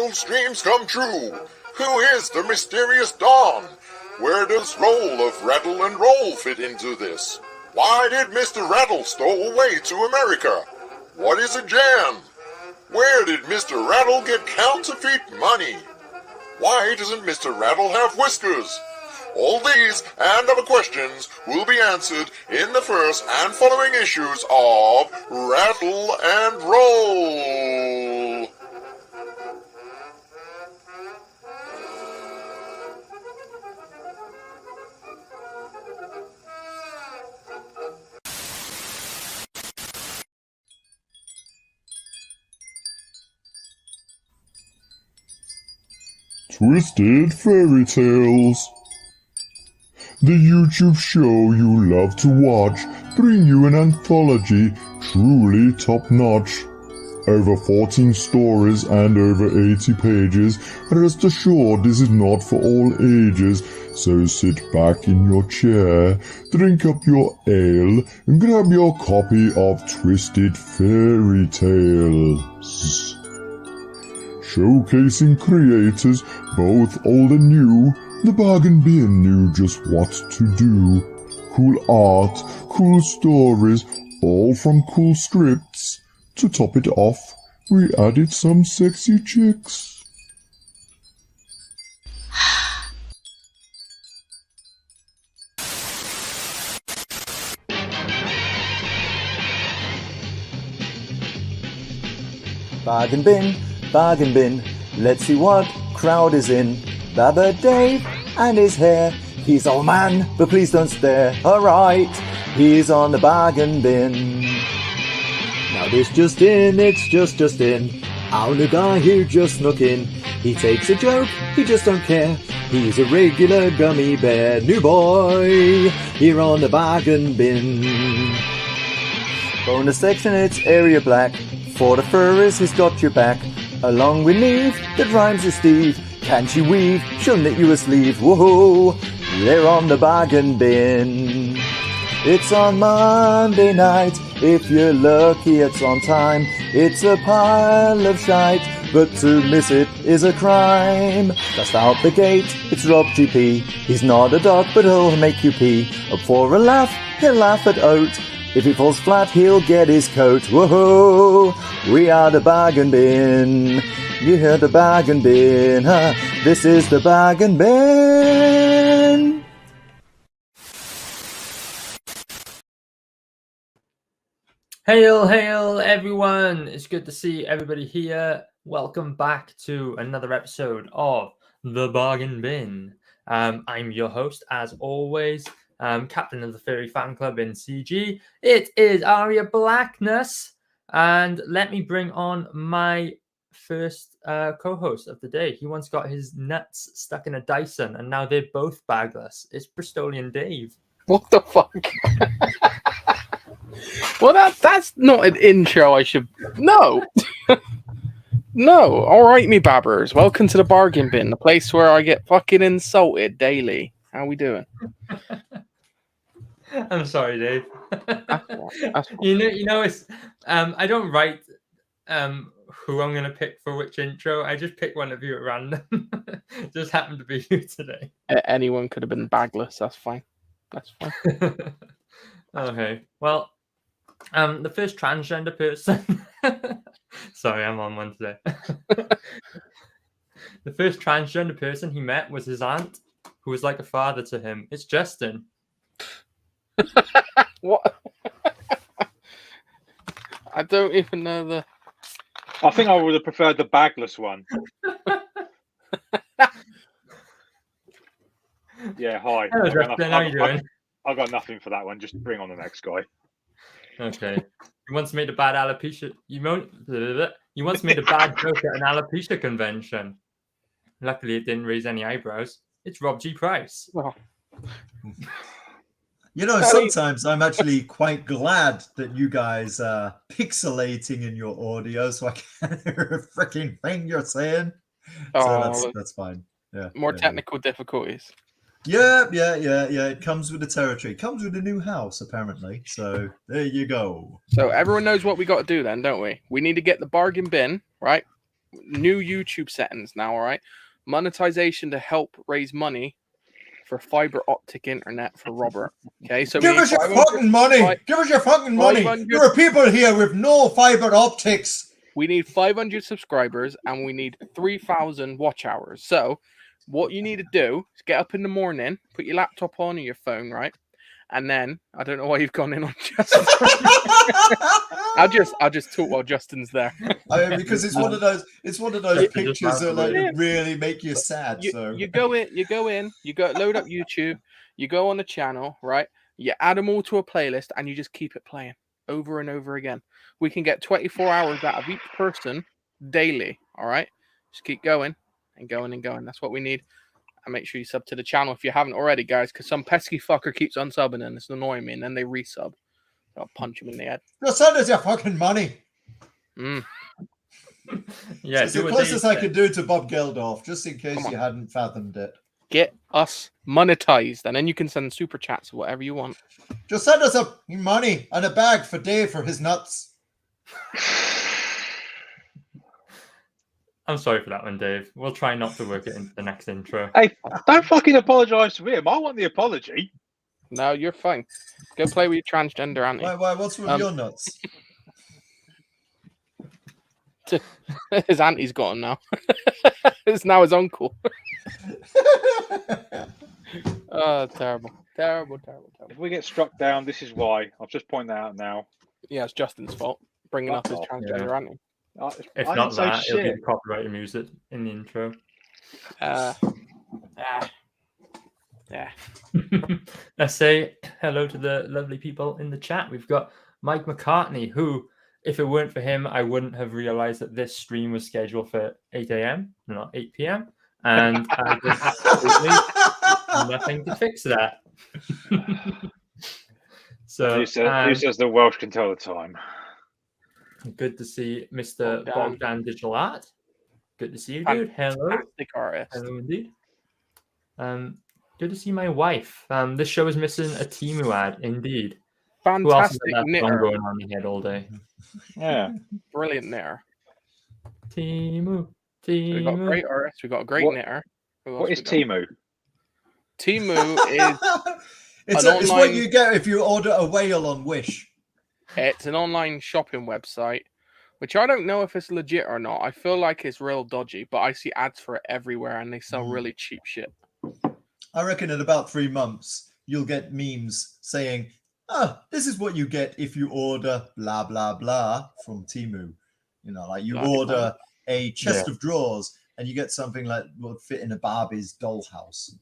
Rattle's dreams come true? Who is the mysterious Don? Where does role of Rattle and Roll fit into this? Why did Mr. Rattle stow away to America? What is a jam? Where did Mr. Rattle get counterfeit money? Why doesn't Mr. Rattle have whiskers? All these and other questions will be answered in the first and following issues of Rattle and Roll. Twisted Fairy Tales. The YouTube show you love to watch bring you an anthology truly top-notch. Over 14 stories and over 80 pages. Rest assured this is not for all ages, so sit back in your chair, drink up your ale, and grab your copy of Twisted Fairy Tales. Showcasing creators, both old and new, the Bargain Bin knew just what to do. Cool art, cool stories, all from cool scripts. To top it off, we added some sexy chicks. Bargain bin, let's see what crowd is in. Baba Dave and his hair, he's old man, but please don't stare. Alright, he's on the bargain bin. Now this just in, it's just in. Our new guy who just snuck in. He takes a joke, he just don't care. He's a regular gummy bear. New boy, here on the bargain bin. Bonus section, it's area black. For the furries, he's got your back. Along with Neve, that rhymes with Steve. Can't you weave? She'll knit you a sleeve. Whoa, they're on the bargain bin. It's on Monday night. If you're lucky, it's on time. It's a pile of shite, but to miss it is a crime. Just out the gate, it's Rob GP. He's not a dog, but he'll make you pee. Up for a laugh, he'll laugh at Oat. If he falls flat, he'll get his coat. Whoa, we are the bargain bin. You hear the bargain bin, huh? This is the bargain bin. Hail, hail, everyone. It's good to see everybody here. Welcome back to another episode of The Bargain Bin. I'm your host, as always, captain of the Furry Fan Club in CG. It is Aria Blackness. And let me bring on my first co-host of the day. He once got his nuts stuck in a Dyson, and now they're both bagless. It's Bristolian Dave. What the fuck? Well, that's not an intro I should... No! No, alright me babbers. Welcome to the Bargain Bin, the place where I get fucking insulted daily. How we doing? I'm sorry, Dave. That's fine. You know, it's I don't write who I'm gonna pick for which intro. I just pick one of you at random. It just happened to be you today. Anyone could have been bagless. That's fine. That's fine. Okay. Well, the first transgender person. Sorry, I'm on one today. The first transgender person he met was his aunt, who was like a father to him. It's Justin. What? I don't even know the... I think I would have preferred the bagless one. Yeah, hi. Hello, Justin. How are you doing? I've got nothing for that one. Just bring on the next guy. Okay. You once made a bad alopecia. You once made a bad joke at an alopecia convention. Luckily, it didn't raise any eyebrows. It's Rob G. Price. Oh. You know, sometimes I'm actually quite glad that you guys are pixelating in your audio so I can't hear a freaking thing you're saying. So that's fine. Yeah. More technical difficulties. Yeah. It comes with the territory. It comes with a new house, apparently. So there you go. So everyone knows what we got to do then, don't we? We need to get the bargain bin, right? new YouTube settings now. All right, monetization to help raise money for fiber optic internet for Robert. Okay, so Give us your fucking money. Give us your fucking money. 500 There are people here with no fiber optics. We need 500 subscribers and we need 3,000 watch hours. So, what you need to do is get up in the morning, put your laptop on or your phone, right? And then I don't know why you've gone in on Justin. I'll just talk while Justin's there. I mean, because it's one of those pictures that like really make you sad. You go in, load up YouTube, you go on the channel, right? You add them all to a playlist and you just keep it playing over and over again. We can get 24 hours out of each person daily. All right, just keep going and going and going. That's what we need. And make sure you sub to the channel if you haven't already, guys, because some pesky fucker keeps unsubbing and it's annoying me, and then they resub. I'll punch him in the head. Just send us your fucking money. Mm. Yeah, it's the closest I could do to Bob Geldof, just in case you hadn't fathomed it. Get us monetized, and then you can send super chats or whatever you want. Just send us money and a bag for Dave for his nuts. I'm sorry for that one, Dave. We'll try not to work it into the next intro. Hey, don't fucking apologise to him. I want the apology. No, you're fine. Go play with your transgender auntie. Why, what's with your nuts? His auntie's got him now. It's now his uncle. Oh, terrible. If we get struck down, this is why. I've just pointed that out now. Yeah, it's Justin's fault. Bringing up his transgender auntie. If not that, it'll be copyrighted music in the intro. Yeah. Let's say hello to the lovely people in the chat. We've got Mike McCartney, who, if it weren't for him, I wouldn't have realized that this stream was scheduled for 8 a.m., not 8 p.m. And I did absolutely nothing to fix that. So, who says the Welsh can tell the time? Good to see Mr. Bogdan Digital Art. Good to see you, dude. Hello. Fantastic artist. Hello, indeed. Good to see my wife. This show is missing a Temu ad, indeed. Fantastic knitter. Going on in my head all day. Yeah. Brilliant knitter. Temu. We got a great artist. We got a great knitter. What is Temu? Temu is it's what you get if you order a whale on Wish. It's an online shopping website, which I don't know if it's legit or not. I feel like it's real dodgy, but I see ads for it everywhere and they sell really cheap shit. I reckon in about 3 months, you'll get memes saying, this is what you get if you order blah, blah, blah from Temu. You know, like you order a chest of drawers and you get something like what would fit in a Barbie's dollhouse.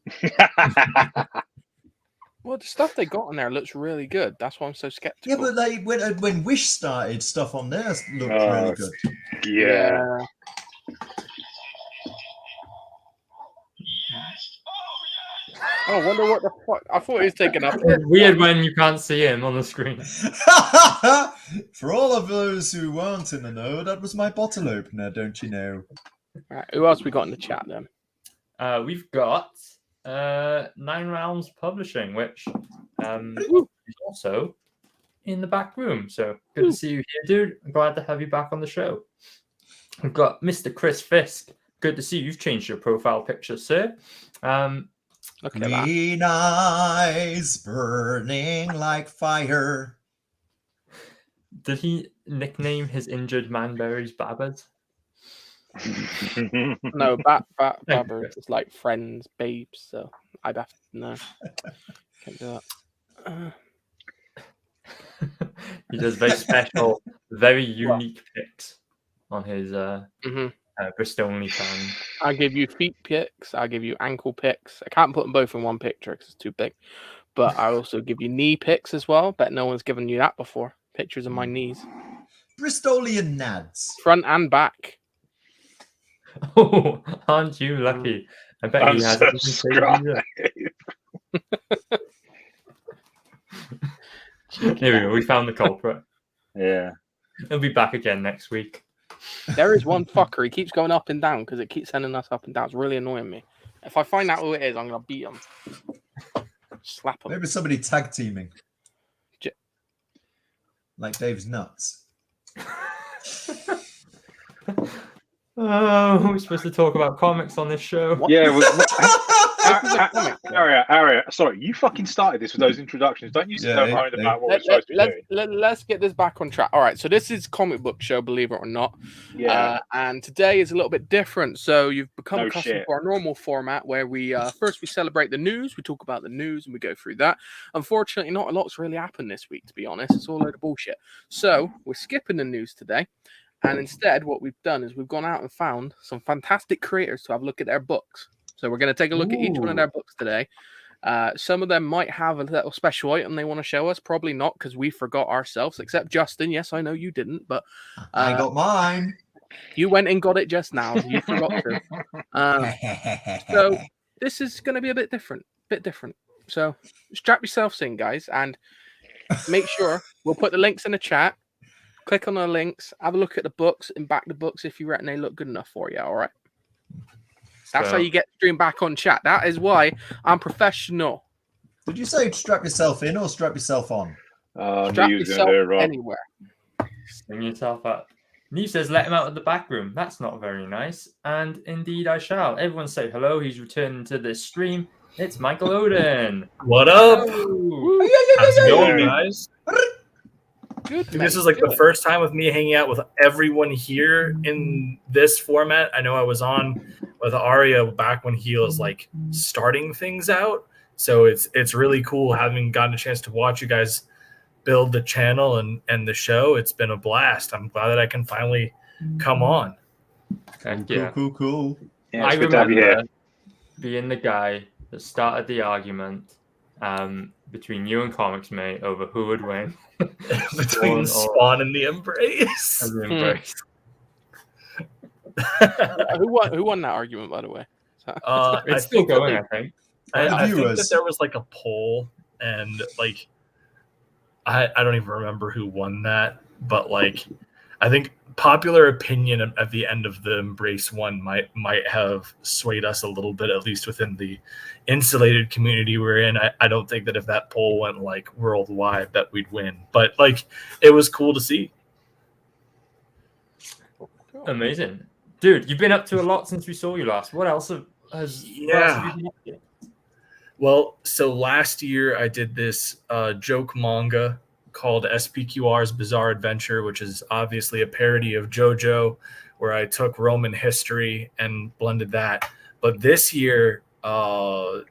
Well, the stuff they got on there looks really good. That's why I'm so skeptical. Yeah, but like when Wish started, stuff on there looked really good. Yeah. Oh, I wonder what the fuck. I thought he was taking up. It's weird when you can't see him on the screen. For all of those who weren't in the know, that was my bottle opener, don't you know? Right, who else we got in the chat then? We've got 9 Rounds Publishing, which is also in the back room. So good to see you here, dude. I'm glad to have you back on the show. We've got Mr. Chris Fisk. Good to see you've changed your profile picture, sir. Green eyes burning like fire. Did he nickname his injured manberries Babbers? No, Babbers is like friends, babes. So I'd have to no. Can't do that. He does very special, very unique pics on his Bristol OnlyFans. I give you feet pics. I give you ankle pics. I can't put them both in one picture because it's too big. But I also give you knee pics as well. Bet no one's given you that before. Pictures of my knees. Bristolian nads. Front and back. Oh, aren't you lucky? I bet he has. Here we go. We found the culprit. Yeah. He'll be back again next week. There is one fucker. He keeps going up and down because it keeps sending us up and down. It's really annoying me. If I find out who it is, I'm going to beat him. Slap him. Maybe somebody tag teaming. Like Dave's nuts. Oh, we're supposed to talk about comics on this show. Yeah, Aria, sorry, you fucking started this with those introductions. Don't you sit there moaning about what we're supposed to be doing. Let's get this back on track. All right, so this is comic book show, believe it or not. Yeah. And today is a little bit different. So you've become No accustomed shit. to our normal format where we first we celebrate the news, we talk about the news, and we go through that. Unfortunately, not a lot's really happened this week, to be honest. It's all a load of bullshit. So we're skipping the news today. And instead, what we've done is we've gone out and found some fantastic creators to have a look at their books. So we're going to take a look at each one of their books today. Some of them might have a little special item they want to show us. Probably not, because we forgot ourselves, except Justin. Yes, I know you didn't, but I got mine. You went and got it just now. You forgot to. So this is going to be a bit different. So strap yourselves in, guys, and make sure we'll put the links in the chat. Click on the links, have a look at the books, and back the books if you reckon they look good enough for you. All right. That's how you get stream back on chat. That is why I'm professional. Did you say strap yourself in or strap yourself on? Strap yourself anywhere. Bring yourself up. Neve says, let him out of the back room. That's not very nice. And indeed I shall. Everyone say hello. He's returning to this stream. It's Michael Odin. What up? Hello. How's it going, guys? Good, this is like the first time with me hanging out with everyone here in this format. I know I was on with Aria back when he was like starting things out. So it's really cool having gotten a chance to watch you guys build the channel and the show. It's been a blast. I'm glad that I can finally come on. And yeah, Cool. Yeah, I good to have you remember here. being the guy that started the argument between you and Comics Mate over who would win. Between Spawn and the Embrace. And the Embrace. Who won that argument, by the way? It's still going, I think. I think that there was like a poll, and like I don't even remember who won that, but like I think popular opinion at the end of the Embrace one might have swayed us a little bit, at least within the insulated community we're in. I don't think that if that poll went like worldwide that we'd win, but like it was cool to see. Amazing. Dude, you've been up to a lot since we saw you last. What else have you been up to? Well, so last year I did this joke manga called SPQR's Bizarre Adventure, which is obviously a parody of JoJo, where I took Roman history and blended that. But this year, we are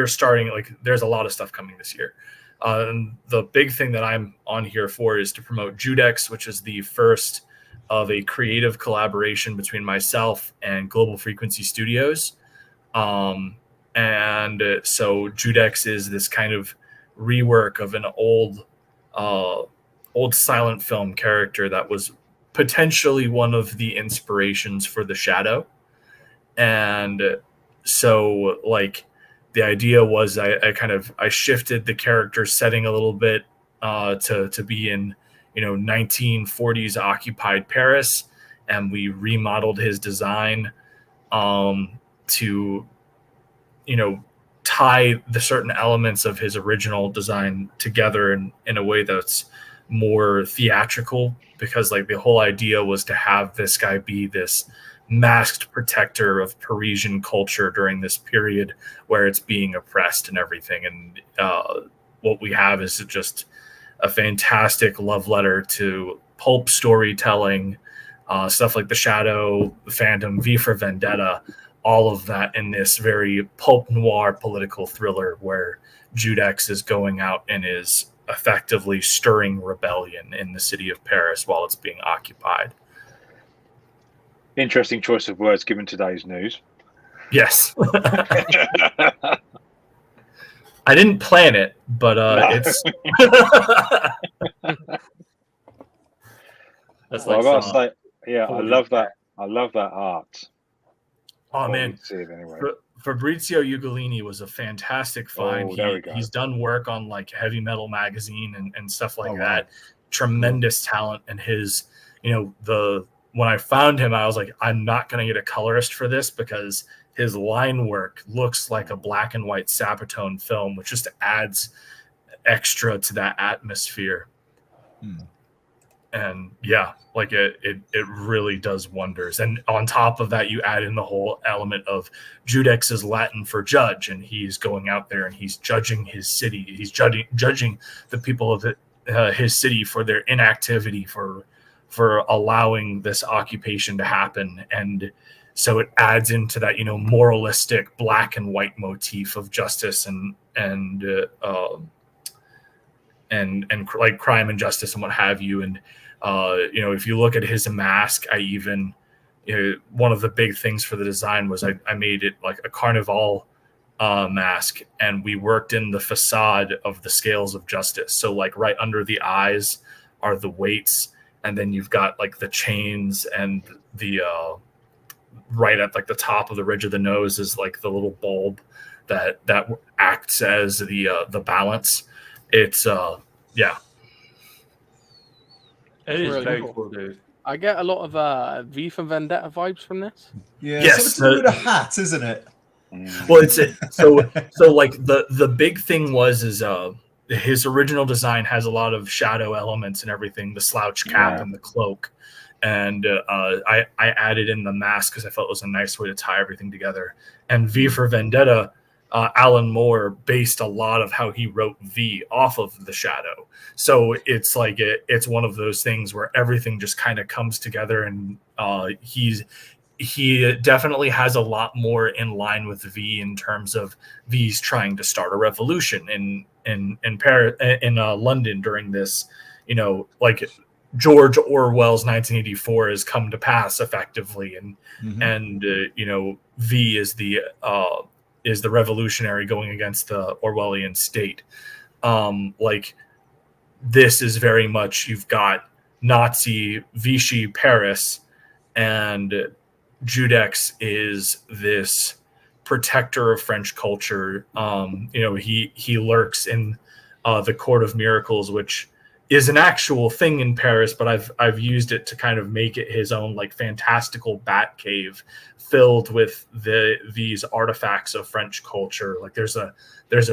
starting, like, there's a lot of stuff coming this year. And the big thing that I'm on here for is to promote Judex, which is the first of a creative collaboration between myself and Global Frequency Studios. And so Judex is this kind of rework of an old silent film character that was potentially one of the inspirations for The Shadow. And so like the idea was I shifted the character setting a little bit to be in 1940s occupied Paris, and we remodeled his design to tie the certain elements of his original design together in a way that's more theatrical, because like the whole idea was to have this guy be this masked protector of Parisian culture during this period where it's being oppressed and everything. And what we have is just a fantastic love letter to pulp storytelling, stuff like The Shadow, The Phantom, V for Vendetta, all of that in this very pulp noir political thriller where Judex is going out and is effectively stirring rebellion in the city of Paris while it's being occupied. Interesting choice of words given today's news. Yes. I didn't plan it, but it's That's well, like I gotta say, yeah, I love that art. Oh man, anyway. Fabrizio Ugolini was a fantastic find. He's done work on like Heavy Metal magazine and stuff like that. Tremendous talent, and his, when I found him, I was like, I'm not going to get a colorist for this because his line work looks like a black and white Sapatone film, which just adds extra to that atmosphere. yeah, like it really does wonders. And on top of that, you add in the whole element of Judex is Latin for judge, and he's going out there and he's judging his city. He's judging the people of his city for their inactivity, for allowing this occupation to happen. And so it adds into that, moralistic black and white motif of justice and like crime and justice and what have you. And if you look at his mask, I even one of the big things for the design was I made it like a carnival mask, and we worked in the facade of the scales of justice. So like right under the eyes are the weights, and then you've got like the chains, and the right at like the top of the ridge of the nose is like the little bulb that acts as the balance. It's yeah. It is really very cool. cool, dude. I get a lot of V for Vendetta vibes from this. Yeah, Yes, something to do with a hat, isn't it? Well, it's so like the big thing is his original design has a lot of shadow elements and everything, the slouch cap and the cloak, and I added in the mask because I felt it was a nice way to tie everything together. And V for Vendetta, Alan Moore based a lot of how he wrote V off of the shadow. So it's like it's one of those things where everything just kind of comes together, and he definitely has a lot more in line with V in terms of V's trying to start a revolution in Paris, in London during this, like George Orwell's 1984 has come to pass effectively, and V is the revolutionary going against the Orwellian state. Like this is very much, you've got Nazi Vichy Paris, and Judex is this protector of French culture. He lurks in the Court of Miracles, which is an actual thing in Paris, but I've used it to kind of make it his own like fantastical bat cave filled with these artifacts of French culture. Like there's a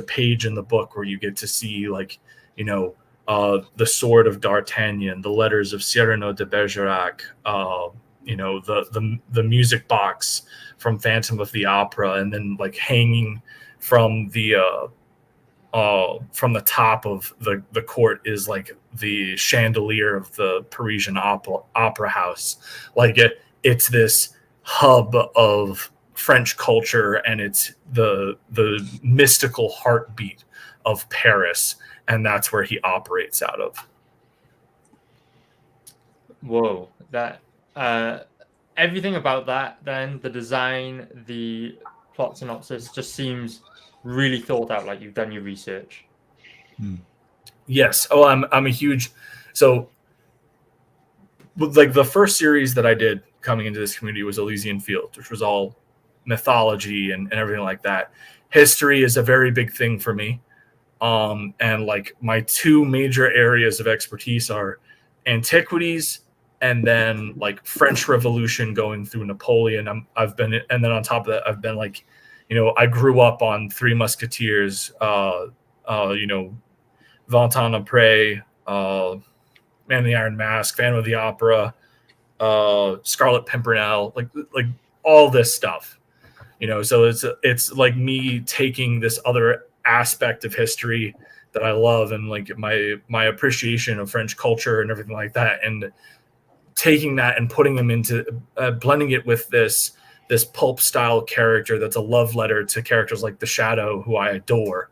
page in the book where you get to see like the sword of D'Artagnan, the letters of Cyrano de Bergerac, the music box from Phantom of the Opera, and then like hanging from the top of the court is like the chandelier of the Parisian opera house. Like it's this hub of French culture, and it's the mystical heartbeat of Paris, and that's where he operates out of. Whoa, that everything about that, then the design, the plot synopsis just seems really thought out, like you've done your research. Yes. Oh, I'm a huge, so like the first series that I did coming into this community was Elysian Fields, which was all mythology and everything like that. History is a very big thing for me. And like my two major areas of expertise are antiquities, and then like French Revolution going through Napoleon. And then on top of that, I've been like, I grew up on Three Musketeers, Vingt-Ans Après, Man in the Iron Mask, Phantom of the Opera, Scarlet Pimpernel, like all this stuff, so it's like me taking this other aspect of history that I love, and like my appreciation of French culture and everything like that, and taking that and putting them into blending it with this pulp style character that's a love letter to characters like the Shadow, who I adore,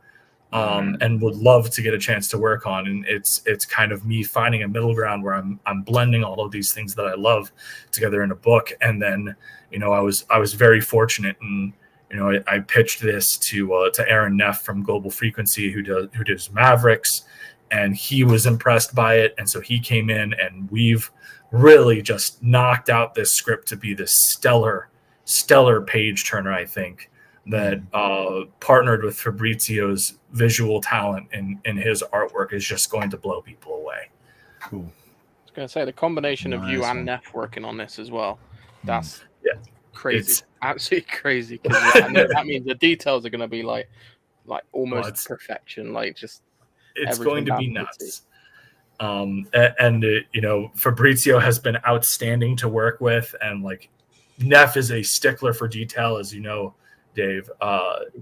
and would love to get a chance to work on. And it's kind of me finding a middle ground where I'm blending all of these things that I love together in a book. And then I was very fortunate, and I pitched this to Aaron Neff from Global Frequency, who does Mavericks, and he was impressed by it, and so he came in, and we've really just knocked out this script to be this stellar page turner, I think, that partnered with Fabrizio's visual talent in his artwork is just going to blow people away. Cool. I was going to say the combination of you and Neff working on this as well. That's crazy. Absolutely crazy. 'Cause that means the details are going to be like almost perfection. Like just it's going to be nuts. You know, Fabrizio has been outstanding to work with, and like Neff is a stickler for detail, as you know, Dave.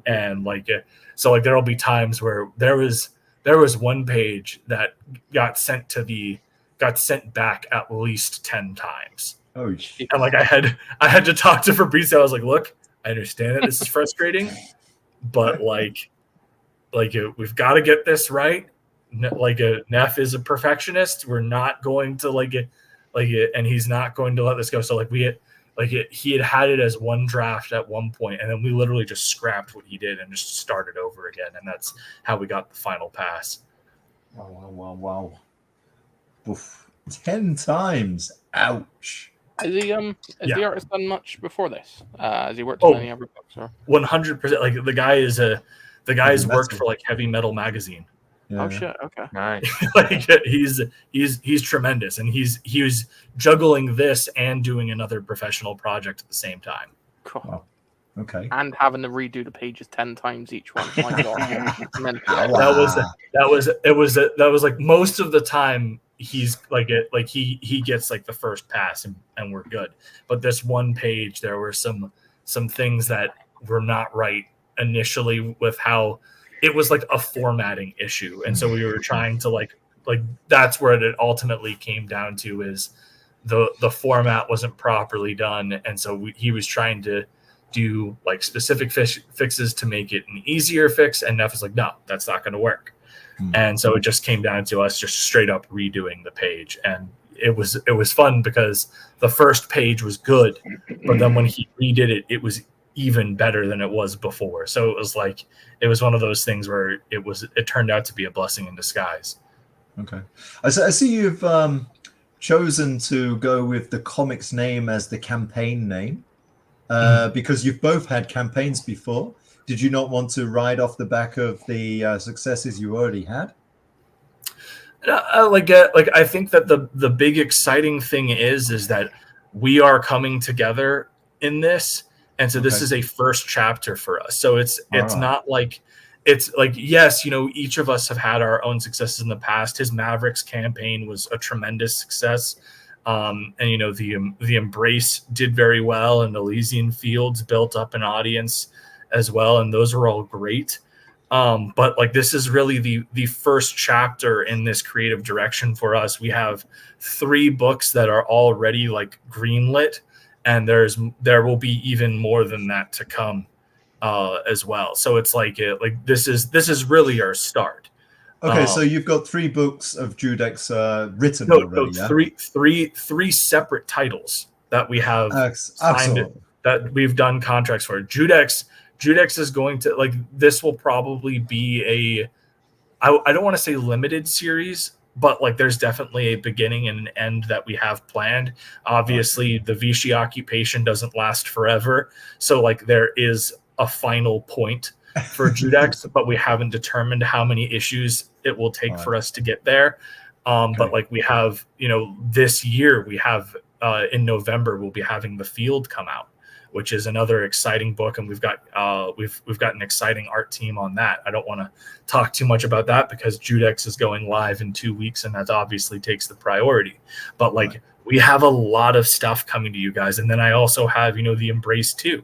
And like, so like there'll be times where there was one page that got sent back at least 10 times. Oh, and like I had to talk to Fabrizio. I was like, look, I understand that this is frustrating, but like we've got to get this right. Like Neff is a perfectionist. We're not going to and he's not going to let this go. So like he had it as one draft at one point, and then we literally just scrapped what he did and just started over again, and that's how we got the final pass. Wow. Oof. 10 times. Ouch. Has the artist done much before this? Has he worked on any other books? 100%. Like the guy's worked for like Heavy Metal magazine. Yeah. Oh shit! Okay, Nice. Like he's tremendous, and he was juggling this and doing another professional project at the same time. Cool. Wow. Okay. And having to redo the pages 10 times each one. My God. That was like most of the time he's like it, like he gets like the first pass and we're good. But this one page, there were some things that were not right initially with how it was like a formatting issue. And so we were trying to like that's where it ultimately came down to, is the format wasn't properly done. And so he was trying to do like specific fixes to make it an easier fix. And Neff was like, no, that's not going to work. And so it just came down to us just straight up redoing the page. And it was fun because the first page was good, but then when he redid it, it was even better than it was before. So it was one of those things where it turned out to be a blessing in disguise. Okay. I see you've chosen to go with the comic's name as the campaign name because you've both had campaigns before. Did you not want to ride off the back of the successes you already had? I think that the big exciting thing is that we are coming together in this. And so this is a first chapter for us. So it's not like, it's like, yes, you know, each of us have had our own successes in the past. His Mavericks campaign was a tremendous success. And, you know, the Embrace did very well, and Elysian Fields built up an audience as well. And those were all great. But like, this is really the first chapter in this creative direction for us. We have 3 books that are already like greenlit, and there will be even more than that to come as well. So it's like this is really our start. Okay, so you've got 3 books of Judex written already. Yeah? Three separate titles that we have signed, that we've done contracts for. Judex is going to, like, this will probably be I don't want to say limited series, but like there's definitely a beginning and an end that we have planned. Obviously, the Vichy occupation doesn't last forever. So like there is a final point for Judex, but we haven't determined how many issues it will take for us to get there. But like we have, you know, this year we have in November, we'll be having The Field come out, which is another exciting book, and we've got an exciting art team on that. I don't want to talk too much about that because Judex is going live in 2 weeks, and that obviously takes the priority. But like we have a lot of stuff coming to you guys, and then I also have, you know, the Embrace 2,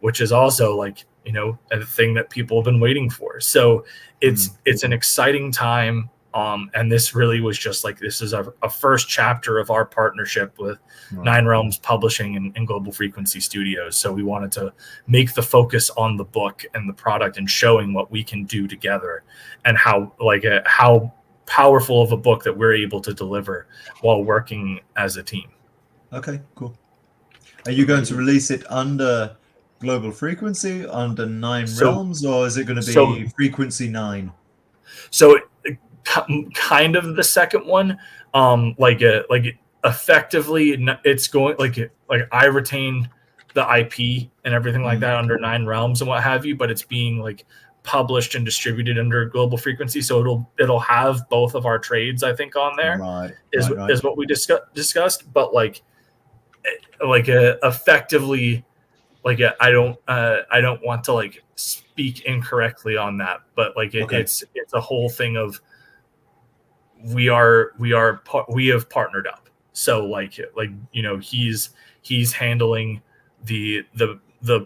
which is also like, you know, a thing that people have been waiting for. So it's an exciting time. And this really was just like, this is a first chapter of our partnership with Nine Realms Publishing and Global Frequency Studios. So we wanted to make the focus on the book and the product and showing what we can do together, and how powerful of a book that we're able to deliver while working as a team. Okay, cool. Are you going to release it under Global Frequency, under Nine Realms, or is it going to be Frequency 9? So kind of the second one, effectively it's going like I retain the IP and everything like that under Nine Realms and what have you, but it's being like published and distributed under Global Frequency, so it'll have both of our trades, I think, on there. Is what we discussed. But effectively, I don't want to like speak incorrectly on that, but it's a whole thing of we have partnered up. So like he's handling the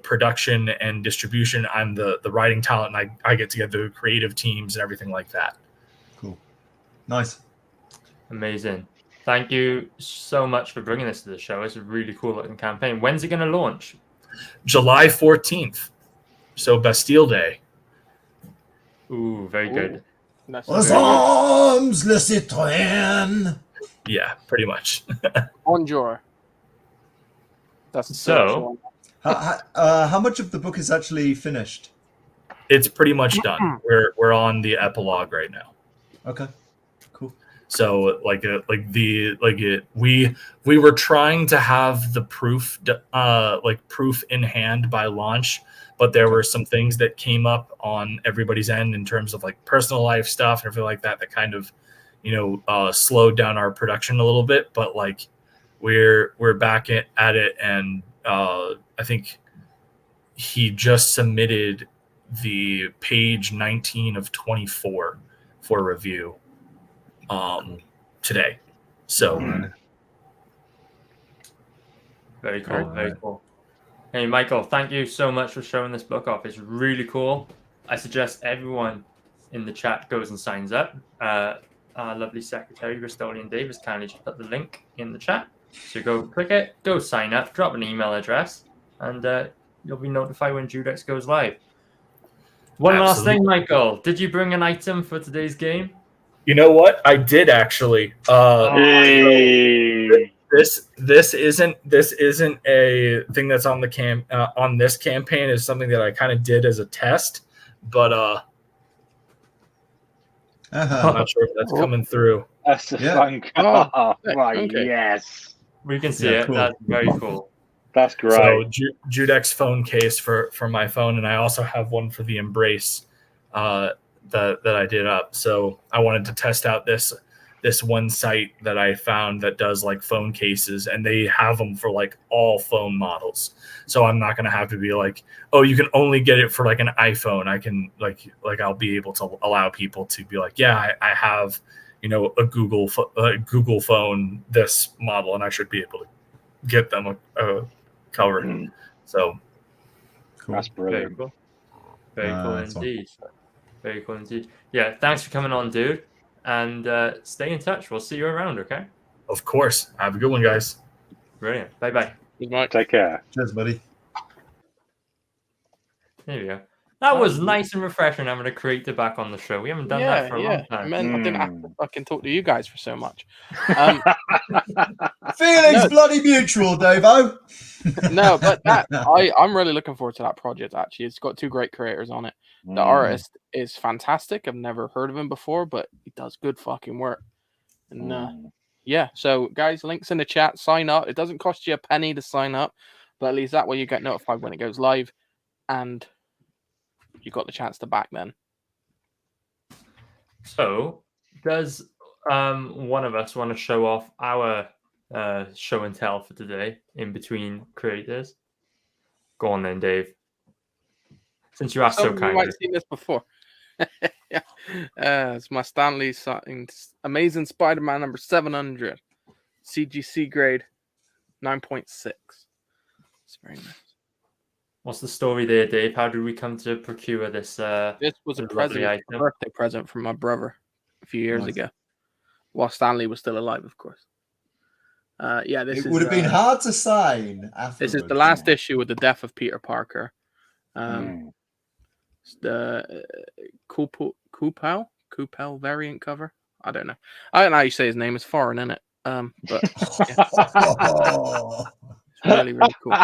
production and distribution. I'm the writing talent, and I get together the creative teams and everything like that. Cool. Nice. Amazing. Thank you so much for bringing this to the show. It's a really cool looking campaign. When's it going to launch? July 14th. So Bastille Day. Ooh, very good. Aux armes, le citoyen. Yeah, pretty much. Bonjour. That's so. How much of the book is actually finished? It's pretty much done. We're on the epilogue right now. Okay, cool. So we were trying to have the proof in hand by launch, but there were some things that came up on everybody's end in terms of like personal life stuff and everything like that kind of slowed down our production a little bit. But like we're back at it, and I think he just submitted the page 19 of 24 for review today. So very cool. Very cool. Hey, Michael, thank you so much for showing this book off. It's really cool. I suggest everyone in the chat goes and signs up. Our lovely secretary, Ristolian Davis, kindly just put the link in the chat. So go click it, go sign up, drop an email address, and you'll be notified when Judex goes live. One last thing, Michael. Did you bring an item for today's game? You know what? I did actually. This isn't a thing that's on the on this campaign. Is something that I kind of did as a test, but I'm not sure if that's coming through. That's a fun card. Okay. Yes. We can see it. Cool. That's very cool. That's great. So Judex phone case for my phone, and I also have one for the Embrace that I did up. So I wanted to test out this one site that I found that does like phone cases, and they have them for like all phone models. So I'm not going to have to be like, oh, you can only get it for like an iPhone. I can like I'll be able to allow people to be like, yeah, I have, a Google phone, this model, and I should be able to get them a cover. So cool. That's brilliant. Very cool indeed. Very cool indeed. Yeah, thanks for coming on, dude. And stay in touch. We'll see you around, okay? Of course. Have a good one, guys. Brilliant. Bye-bye. Good night. Take care. Cheers, buddy. There you go. That was nice and refreshing having a creator back on the show. We haven't done that for a long time. I didn't have to fucking talk to you guys for so much. Feelings bloody mutual, Davo. No, but I'm really looking forward to that project, actually. It's got two great creators on it. The artist is fantastic. I've never heard of him before, but he does good fucking work. And so guys, links in the chat. Sign up. It doesn't cost you a penny to sign up, but at least that way you get notified when it goes live, and you got the chance to back then. So, does one of us want to show off our show and tell for today in between creators? Go on then, Dave. Since you asked so kindly. You might have seen this before. It's my Stanley Amazing Spider-Man number 700. CGC grade 9.6. It's very nice. What's the story there, Dave? How did we come to procure this? This was a birthday present from my brother a few years ago, while Stanley was still alive, of course. It would have been hard to sign. This is the last issue with the death of Peter Parker. The Kupel variant cover. I don't know how you say his name. It's foreign, isn't it? But it's really, really cool.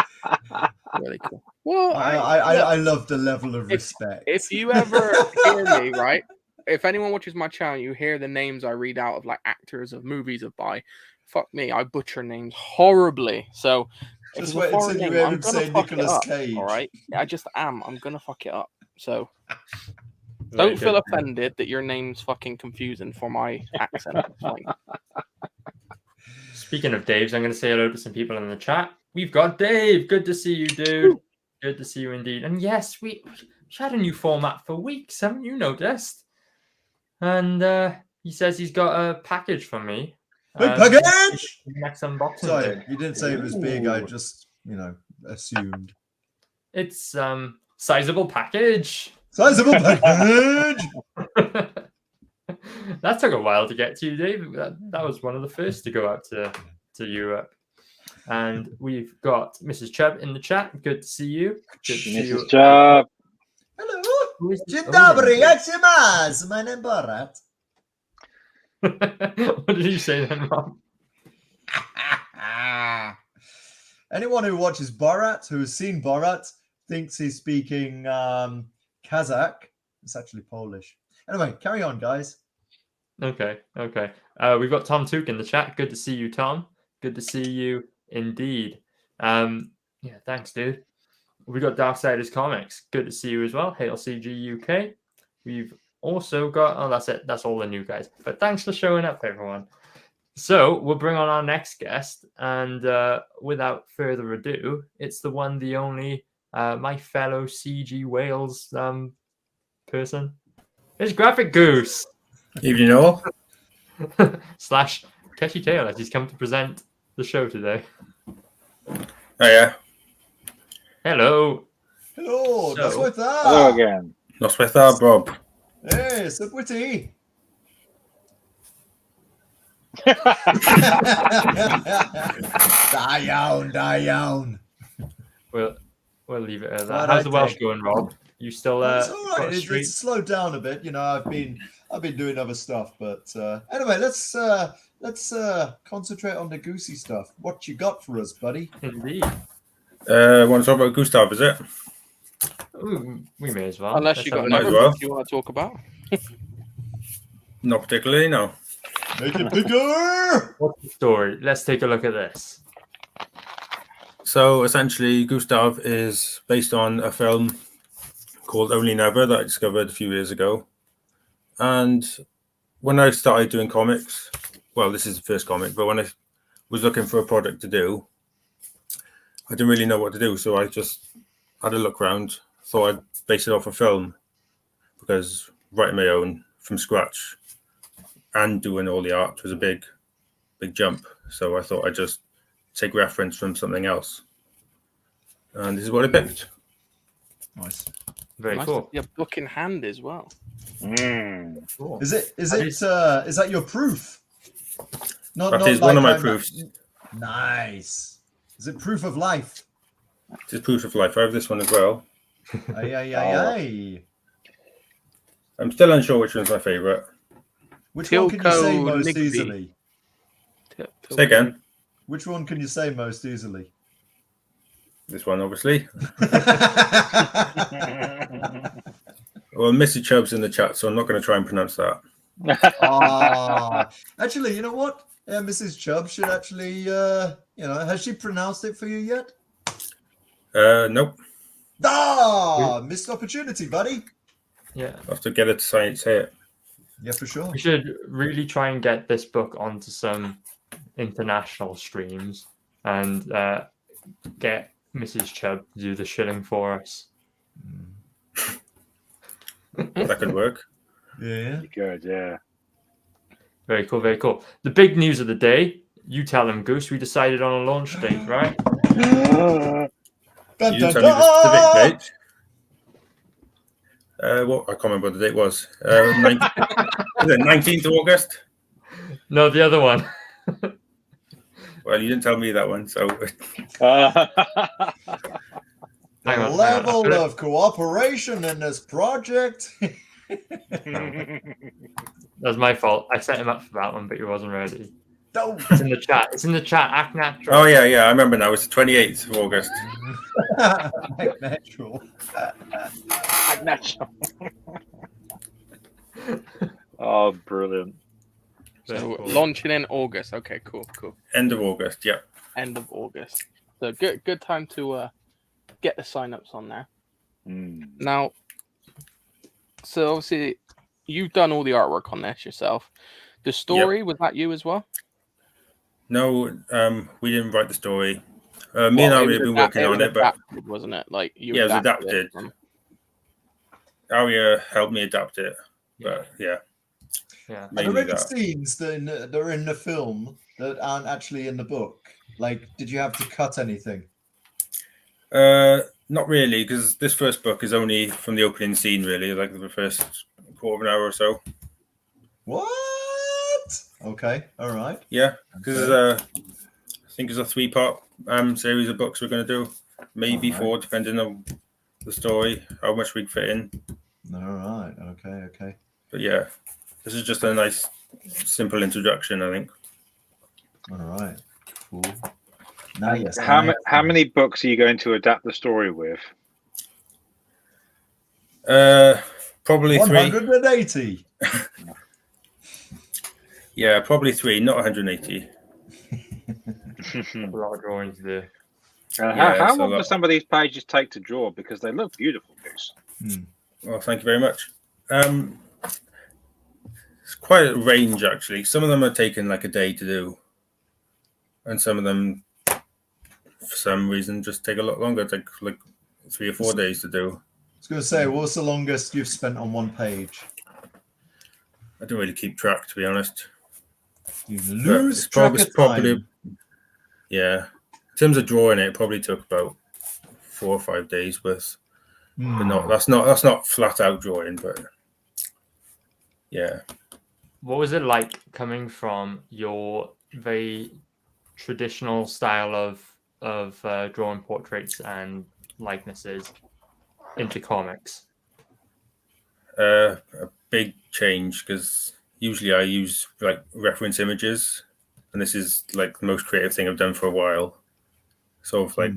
Really cool. Well, I love the level of respect. If you ever hear me, right? If anyone watches my channel, you hear the names I read out of like actors of movies of by. Fuck me, I butcher names horribly. So just wait until you hear him say Nicolas Cage. All right, I just am. I'm gonna fuck it up. So don't feel offended that your name's fucking confusing for my accent. Speaking of Dave's, I'm going to say hello to some people in the chat. We've got Dave. Good to see you, dude. Good to see you indeed. And yes, we had a new format for weeks. Haven't you noticed? And he says he's got a package from me. Big package! Next unboxing. Sorry, day. you didn't say it was big. I Ooh. just, assumed. It's sizable package. Sizable package! That took a while to get to, Dave. That was one of the first to go out to Europe. And we've got Mrs. Chubb in the chat. Good to see you. Good to see you. Mrs. Chubb. Hello. Dzień dobry, jak się masz? My name Borat. What did you say then, Rob? Anyone who watches Borat, who has seen Borat, thinks he's speaking Kazakh. It's actually Polish. Anyway, carry on, guys. Okay. We've got Tom Took in the chat. Good to see you, Tom. Good to see you indeed. Yeah, thanks, dude. We got Darksiders Comics. Good to see you as well. Hail CG UK. We've also got, that's it. That's all the new guys. But thanks for showing up, everyone. So we'll bring on our next guest. And without further ado, it's the one, the only, my fellow CG Wales person. It's Graphic Goose. Evening all. Slash Catchy Tail, as he's come to present the show today. Oh yeah. Hello, So- that's with that. Hello again. Lost with that, Bob. Hey, so pretty. Die down. We'll leave it at that. Right, How's the Welsh okay. going, Rob? You still It's all got right. a streak? It's slowed down a bit. I've been doing other stuff, but anyway, let's concentrate on the Goosey stuff. What you got for us, buddy? Indeed. Want to talk about Gustav, is it? Ooh, we may as well. Unless Let's you got have might another as well. book you want to talk about. Not particularly, no. Make it bigger. What's the story? Let's take a look at this. So essentially, Gustav is based on a film called Only Never that I discovered a few years ago. And when I started doing comics, well, this is the first comic, but when I was looking for a project to do, I didn't really know what to do. So I just had a look around, thought I'd base it off a film, because writing my own from scratch and doing all the art was a big jump. So I thought I'd just take reference from something else. And this is what I picked. Nice. Very Nice. cool. Your book in hand as well. Cool. Is That that your proof? That is one of my proofs. Nice. Is it proof of life? This is proof of life. I have this one as well. Aye. I'm still unsure which one's my favourite. Which one can you say Tilko most Nigby. easily? Say again. Which one can you say most easily? This one, obviously. Well, Missy Chubb's in the chat, so I'm not going to try and pronounce that. Actually, you know what? Yeah, Mrs. Chubb should actually, has she pronounced it for you yet? Nope. Missed opportunity, buddy. Yeah. I'll have to get it to say it. Yeah, for sure. We should really try and get this book onto some international streams and get Mrs. Chubb to do the shilling for us. That could work. Yeah. Good, yeah. Very cool, very cool. The big news of the day, you tell them, Goose, we decided on a launch date, right? Dun, You dun, didn't tell me the specific dun! date. I can't remember what the date was. 19th of August? No, the other one. Well, you didn't tell me that one, so Hang on, Level of cooperation in this project. That's my fault. I set him up for that one, but he wasn't ready. Don't. It's in the chat. It's in the chat. Act natural. Oh yeah, I remember now. It's the 28th of August. Natural. Natural. Oh, brilliant. Very So cool. launching in August. Okay, cool. End of August, yeah. End of August. So good time to get the sign-ups on there. Now, so obviously you've done all the artwork on this yourself. The story, was that you as well? No, we didn't write the story. Me and Aria have been working on it, but adapted, wasn't it? Like you yeah, it was adapted adapted. from- Aria helped me adapt it. But yeah. Yeah. Are there Mainly any that. scenes that are in the film that aren't actually in the book? Like, did you have to cut anything? Not really, because this first book is only from the opening scene, really, like the first quarter of an hour or so. What? Okay, all right. Yeah, because I think it's a 3-part series of books we're going to do, maybe 4, depending on the story, how much we can fit in. All right. Okay. But yeah, this is just a nice, simple introduction, I think. All right. Cool. Now, yes. How many books are you going to adapt the story with? Probably 3. 180. Yeah, probably 3, not 180. A lot of drawings there. How long do some of these pages take to draw? Because they look beautiful, Goose. Well, thank you very much. It's quite a range, actually. Some of them are taking like a day to do, and some of them, for some reason, just take a lot longer, take like 3 or 4 days to do. I was going to say, what's the longest you've spent on one page? I don't really keep track, to be honest. You lose track of time. Yeah. In terms of drawing it probably took about 4 or 5 days worth. But that's not flat out drawing, but yeah. What was it like coming from your very traditional style of drawing portraits and likenesses into comics? A big change, because usually I use like reference images, and this is like the most creative thing I've done for a while. Sort of like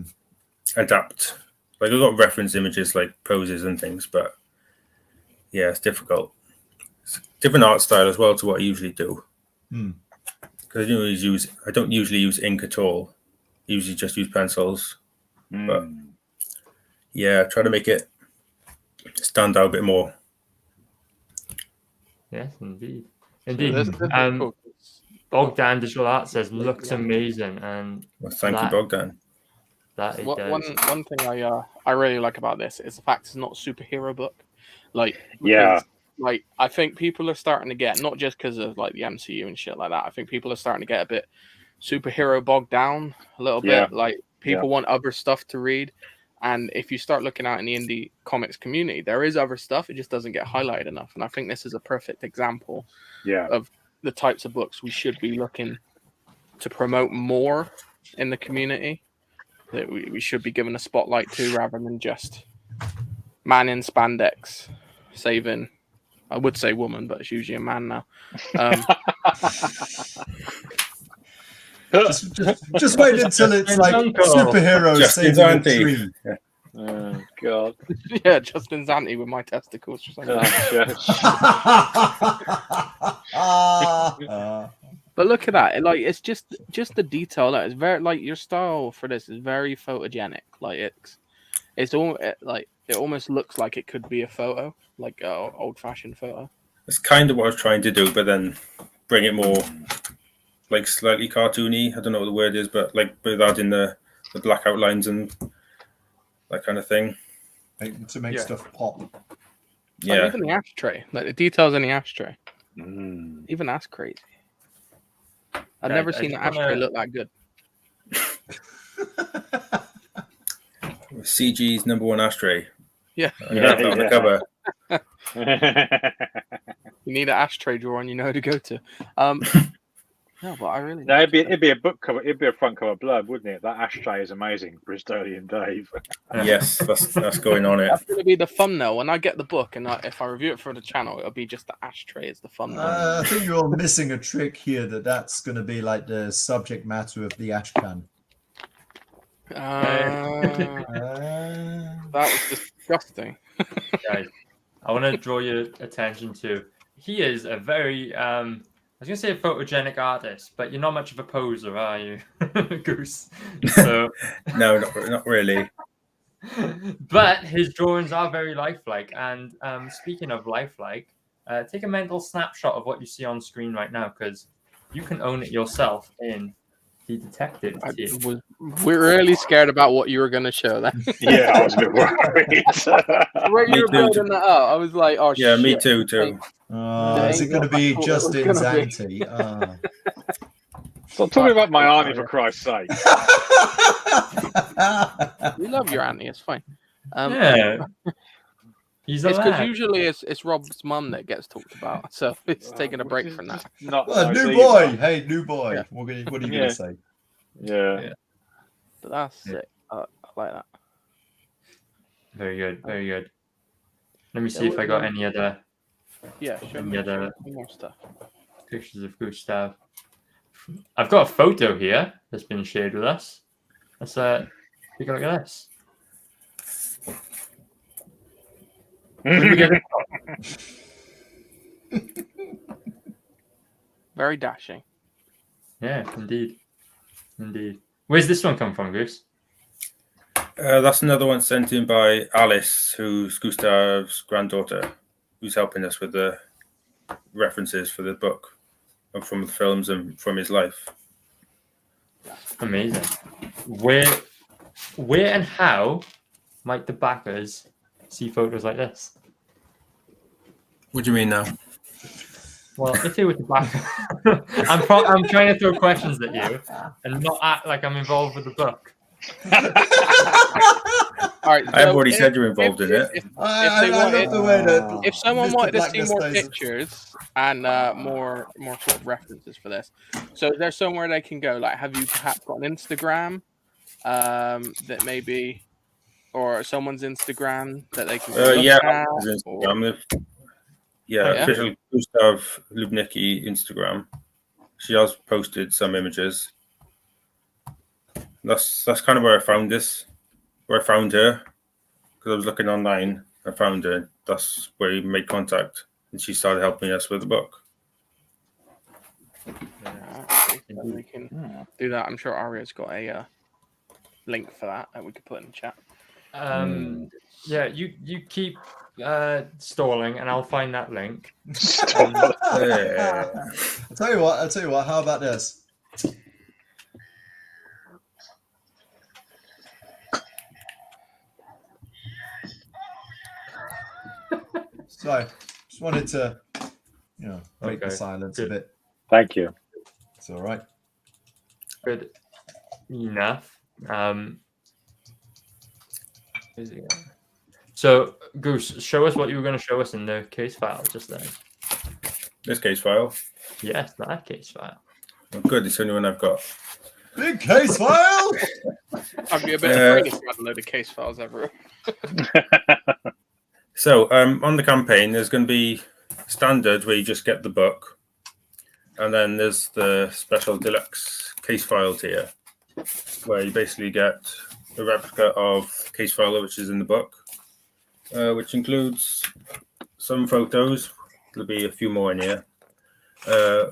adapt. Like I've got reference images like poses and things, but yeah, it's difficult. It's a different art style as well to what I usually do. Because I don't usually use ink at all. I usually just use pencils. But yeah, try to make it stand out a bit more. Yes, indeed. Bogdan Digital Art says looks amazing, and well, thank you, Bogdan. That it does. One thing I really like about this is the fact it's not a superhero book. Like I think people are starting to get, not just because of like the MCU and shit like that. I think people are starting to get a bit superhero bogged down a little bit. Like people want other stuff to read. And if you start looking out in the indie comics community, there is other stuff. It just doesn't get highlighted enough. And I think this is a perfect example of the types of books we should be looking to promote more in the community, that we should be given a spotlight to, rather than just man in spandex saving, I would say woman, but it's usually a man now. Just wait until it's like superheroes saving a tree. Oh God! Yeah, Justin Zante with my testicles or something. But look at that! Like it's just the detail. That is very like your style for this is very photogenic. Like it's all like it almost looks like it could be a photo, like an old-fashioned photo. It's kind of what I was trying to do, but then bring it more like slightly cartoony. I don't know what the word is, but like without in the black outlines and that kind of thing. To make stuff pop. Yeah. Like even the ashtray, like the details in the ashtray. Even that's crazy. I've never seen the ashtray look that good. CG's #1 ashtray. Yeah. On the cover. You need an ashtray drawer and you know who to go to. No, but I really. No, it'd be a book cover. It'd be a front cover blurb, wouldn't it? That ashtray is amazing, Bristolian Dave. Yes, that's going on it. That's going to be the thumbnail when I get the book, and if I review it for the channel, it'll be just the ashtray as the thumbnail. I think you're missing a trick here. That's going to be like the subject matter of the ash can. That was disgusting. Guys, I want to draw your attention to. He is a very I was going to say a photogenic artist, but you're not much of a poser, are you, Goose? So... No, not really. But his drawings are very lifelike. And speaking of lifelike, take a mental snapshot of what you see on screen right now, because you can own it yourself in the detective. We're really scared about what you were going to show then. Yeah, I was a bit worried. When you were building that up, I was like, oh, yeah, shit. me too. Is it going to be Justin's auntie? Stop talking about my auntie, for Christ's sake. We love your auntie, it's fine. Yeah. He's it's because alive. usually it's Rob's mum that gets talked about, so it's taking a break from that. New boy. Hey, new boy. Yeah. What are you going to say? Yeah. But that's it. I like that. Very good. Very good. Let me see if I got any other Show me more stuff. pictures of Gustav. I've got a photo here that's been shared with us. Let's take a look at this. Very dashing. Yeah, indeed. Where's this one come from, Goose? That's another one sent in by Alice, who's Gustav's granddaughter, who's helping us with the references for the book and from the films and from his life. Amazing. Where and how might the backers see photos like this? What do you mean now? Well, if they were to back, I'm trying to throw questions at you and not act like I'm involved with the book. All right, I have already said you're involved in it. If someone wanted to see more pictures and more sort of references for this, so there's somewhere they can go. Like, have you perhaps got an Instagram that maybe, or someone's Instagram that they can? His Instagram. Official Gustav Lubnicki Instagram. She has posted some images. That's kind of where I found this. Where I found her, because I was looking online. I found her. That's where we made contact, and she started helping us with the book. We can do that. I'm sure Aria's got a link for that we could put in the chat. Yeah, you keep stalling, and I'll find that link. I'll tell you what. How about this? Sorry, just wanted to, break the silence a bit. Thank you. It's all right. Good enough. So, Goose, show us what you were going to show us in the case file just then. This case file? Yes, that case file. Oh, good. It's the only one I've got. Big case file! I'd be a bit afraid if you had a load of case files everywhere. So, on the campaign, there's going to be standard where you just get the book. And then there's the special deluxe case file tier, where you basically get a replica of case file which is in the book, which includes some photos. There'll be a few more in here,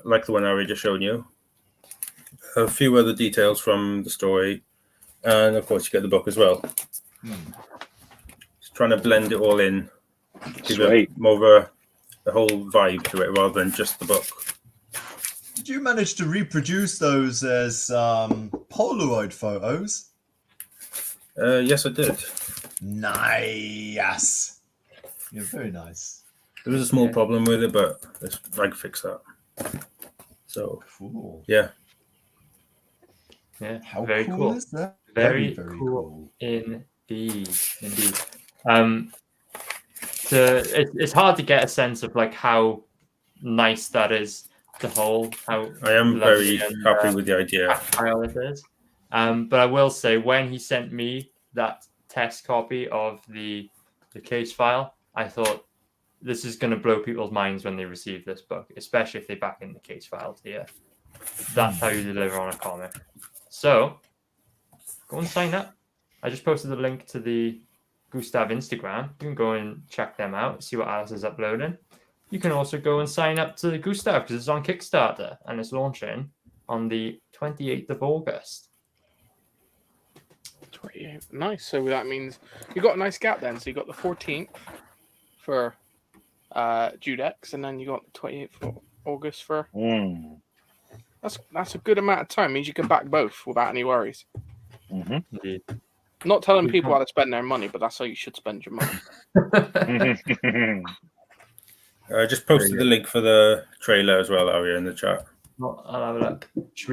like the one I already just shown you. A few other details from the story, and of course you get the book as well. Just trying to blend it all in, give it more of a whole vibe to it rather than just the book. Did you manage to reproduce those as Polaroid photos? Yes, I did. Nice. You're very nice. There was a small problem with it, but I can fix that. So, cool. Yeah. Yeah. How very cool is that? Very very cool. Indeed. It's hard to get a sense of like how nice that is to hold. How I am very happy with the idea. How it is. But I will say, when he sent me that test copy of the case file, I thought this is going to blow people's minds when they receive this book, especially if they back in the case file tier. That's how you deliver on a comic. So go and sign up. I just posted the link to the Gustav Instagram. You can go and check them out, see what Alice is uploading. You can also go and sign up to the Gustav because it's on Kickstarter and it's launching on the 28th of August. 28th. Nice. So that means you got a nice gap then. So you got the 14th for Judex, and then you got the 28th of August for That's a good amount of time. Means you can back both without any worries. Indeed. Not telling people how to spend their money, but that's how you should spend your money. I just posted the link for the trailer as well, Aria, in the chat. Well, I'll have a look. Should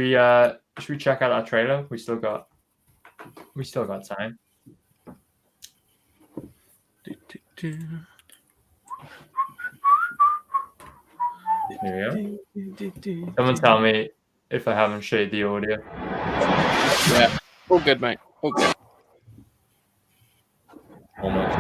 we check out our trailer? We still got time. Here we go. Someone tell me if I haven't shared the audio. Yeah, all good, mate. All good. Almost.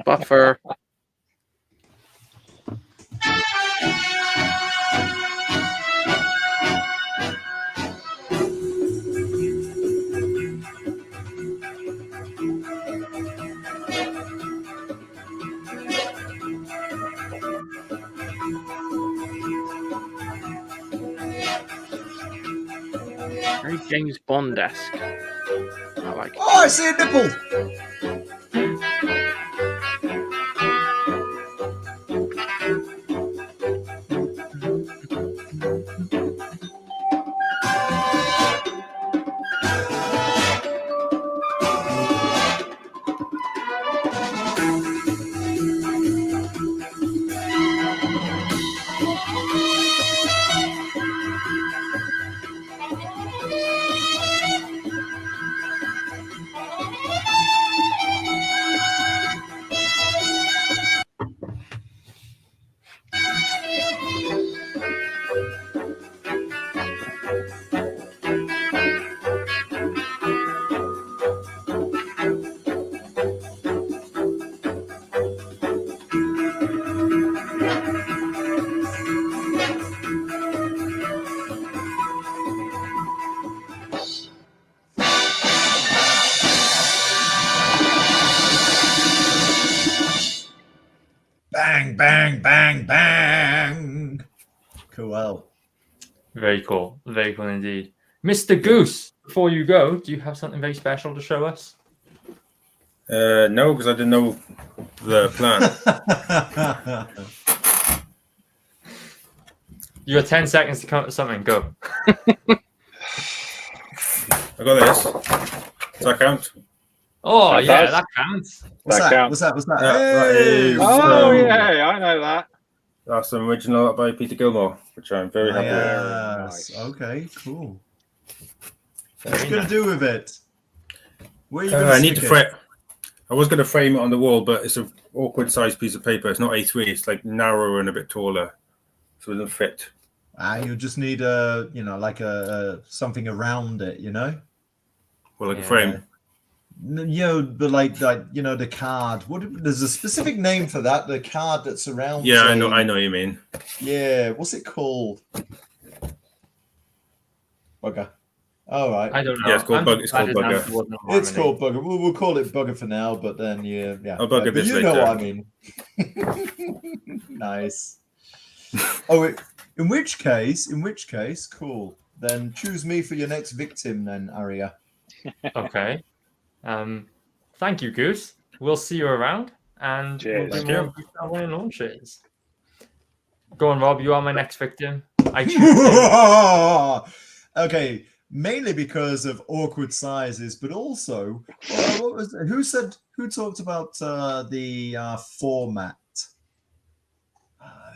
Buffer. Very James Bond-esque. I like it. Oh, I see a nipple. Bang, bang, bang, bang. Cool. Very cool. Very cool indeed. Mr. Goose, before you go, do you have something very special to show us? No, because I didn't know the plan. You got 10 seconds to come up with something. Go. I got this. Does that count? Oh, That yeah, does. that counts. What's That that? counts. What's that? Yeah, that Hey! is, Oh, yeah, I know that. That's an original by Peter Gilmore, which I'm very happy with. Yes. Nice. Okay, cool. What you gonna do with it? Where are you I gonna need to stick frame. I was going to frame it on the wall, but it's an awkward sized piece of paper. It's not A3. It's like narrower and a bit taller, so it doesn't fit. You just need a, like a something around it, Well, like Yeah. a frame. But like the card. There's a specific name for that. The card that surrounds. Yeah, I know what you mean. Yeah, what's it called? Bugger. All right. I don't know. Yeah, it's called I'm Bugger. It's called decided Bugger. that wasn't It's harmony. called Bugger. We'll call it Bugger for now, but then yeah. I'll bugger but this you know later. what I mean. Nice. In which case, cool. Then choose me for your next victim, then Aria. Okay. Thank you, Goose. We'll see you around, and Cheers. we'll Thank do you. more Goose Travel and launches. Go on, Rob. You are my next victim. I choose you. Okay, mainly because of awkward sizes, but also, who talked about the format?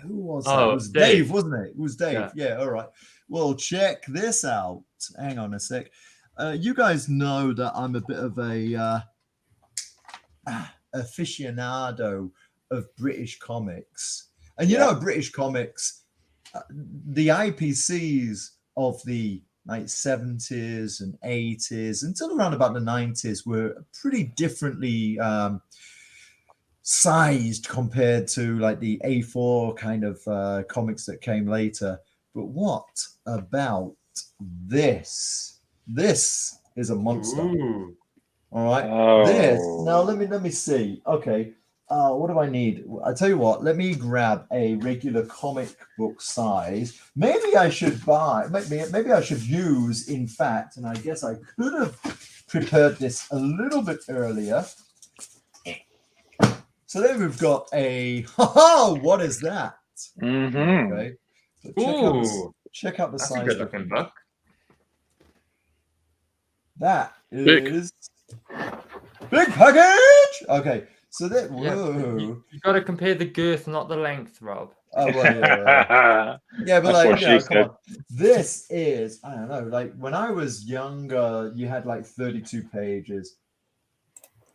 Who was that? Oh, It was Dave. Dave, wasn't it? It was Dave. Yeah, all right. Well, check this out. Hang on a sec. You guys know that I'm a bit of a aficionado of British comics. And British comics, the IPCs of the 70s and 80s until around about the 90s were pretty differently sized compared to like the A4 kind of comics that came later. But what about this? This is a monster. Ooh. All right. Oh. This now let me see. Okay. What do I need? I tell you what. Let me grab a regular comic book size. Maybe I should buy. Maybe I should use. In fact, and I guess I could have prepared this a little bit earlier. So then we've got a. What is that? Mm-hmm. Okay. So check out the That's size. a good looking book. That is big package. Okay. So that You got to compare the girth, not the length, Rob. Oh well, yeah. Yeah, but That's like, what she come on. said. This is, I don't know, like when I was younger, you had like 32 pages.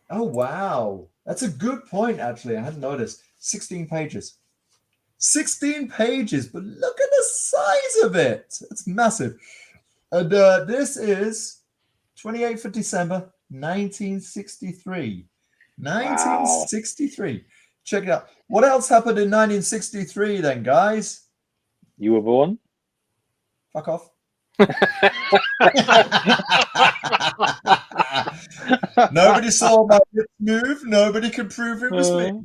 Oh wow, that's a good point. Actually, I hadn't noticed. 16 pages. 16 pages, but look at the size of it. It's massive. And this is 28th of December, 1963. 1963. Check it out. What else happened in 1963 then, guys? You were born? Fuck off. Nobody saw my lips move. Nobody could prove it was me.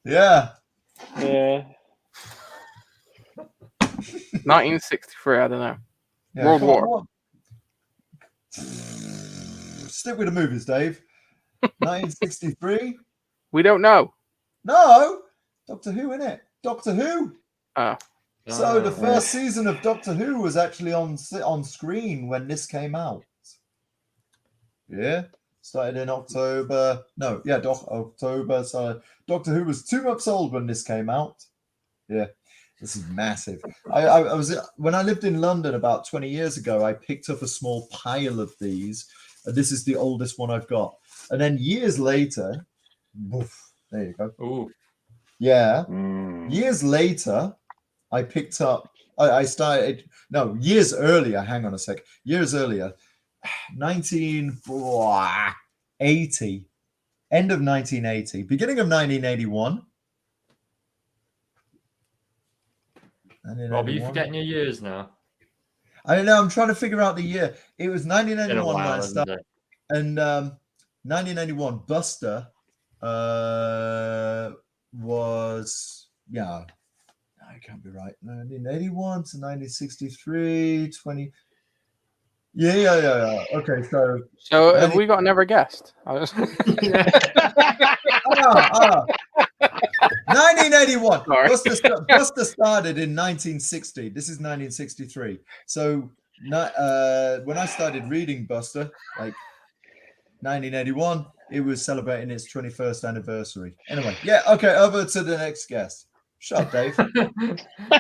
Yeah. Yeah. 1963, I don't know. Yeah, World come War. on. Stick with the movies, Dave. 1963. We don't know. No, Doctor Who, innit? Doctor Who. Oh. So the first season of Doctor Who was actually on screen when this came out. Yeah, started in October. No, yeah, October. So Doctor Who was 2 months old when this came out. Yeah, this is massive. I was when I lived in London about 20 years ago. I picked up a small pile of these. This is the oldest one I've got. And then years later, woof, there you go. Ooh. Yeah. Years later, I picked up, I started, no, years earlier, hang on a sec. Years earlier, 1980, end of 1980, beginning of 1981. Rob, are you forgetting your years now? I don't know. I'm trying to figure out the year. It was 1991 when I isn't started. it? And 1991, Buster was, yeah, I can't be right. 1981 to 1963, 20. Yeah. Okay, so. So have we got another guest? 1981. Sorry. Buster started in 1960. This is 1963. So when I started reading Buster, like 1981, it was celebrating its 21st anniversary. Anyway, yeah, okay, over to the next guest. Shut up, Dave.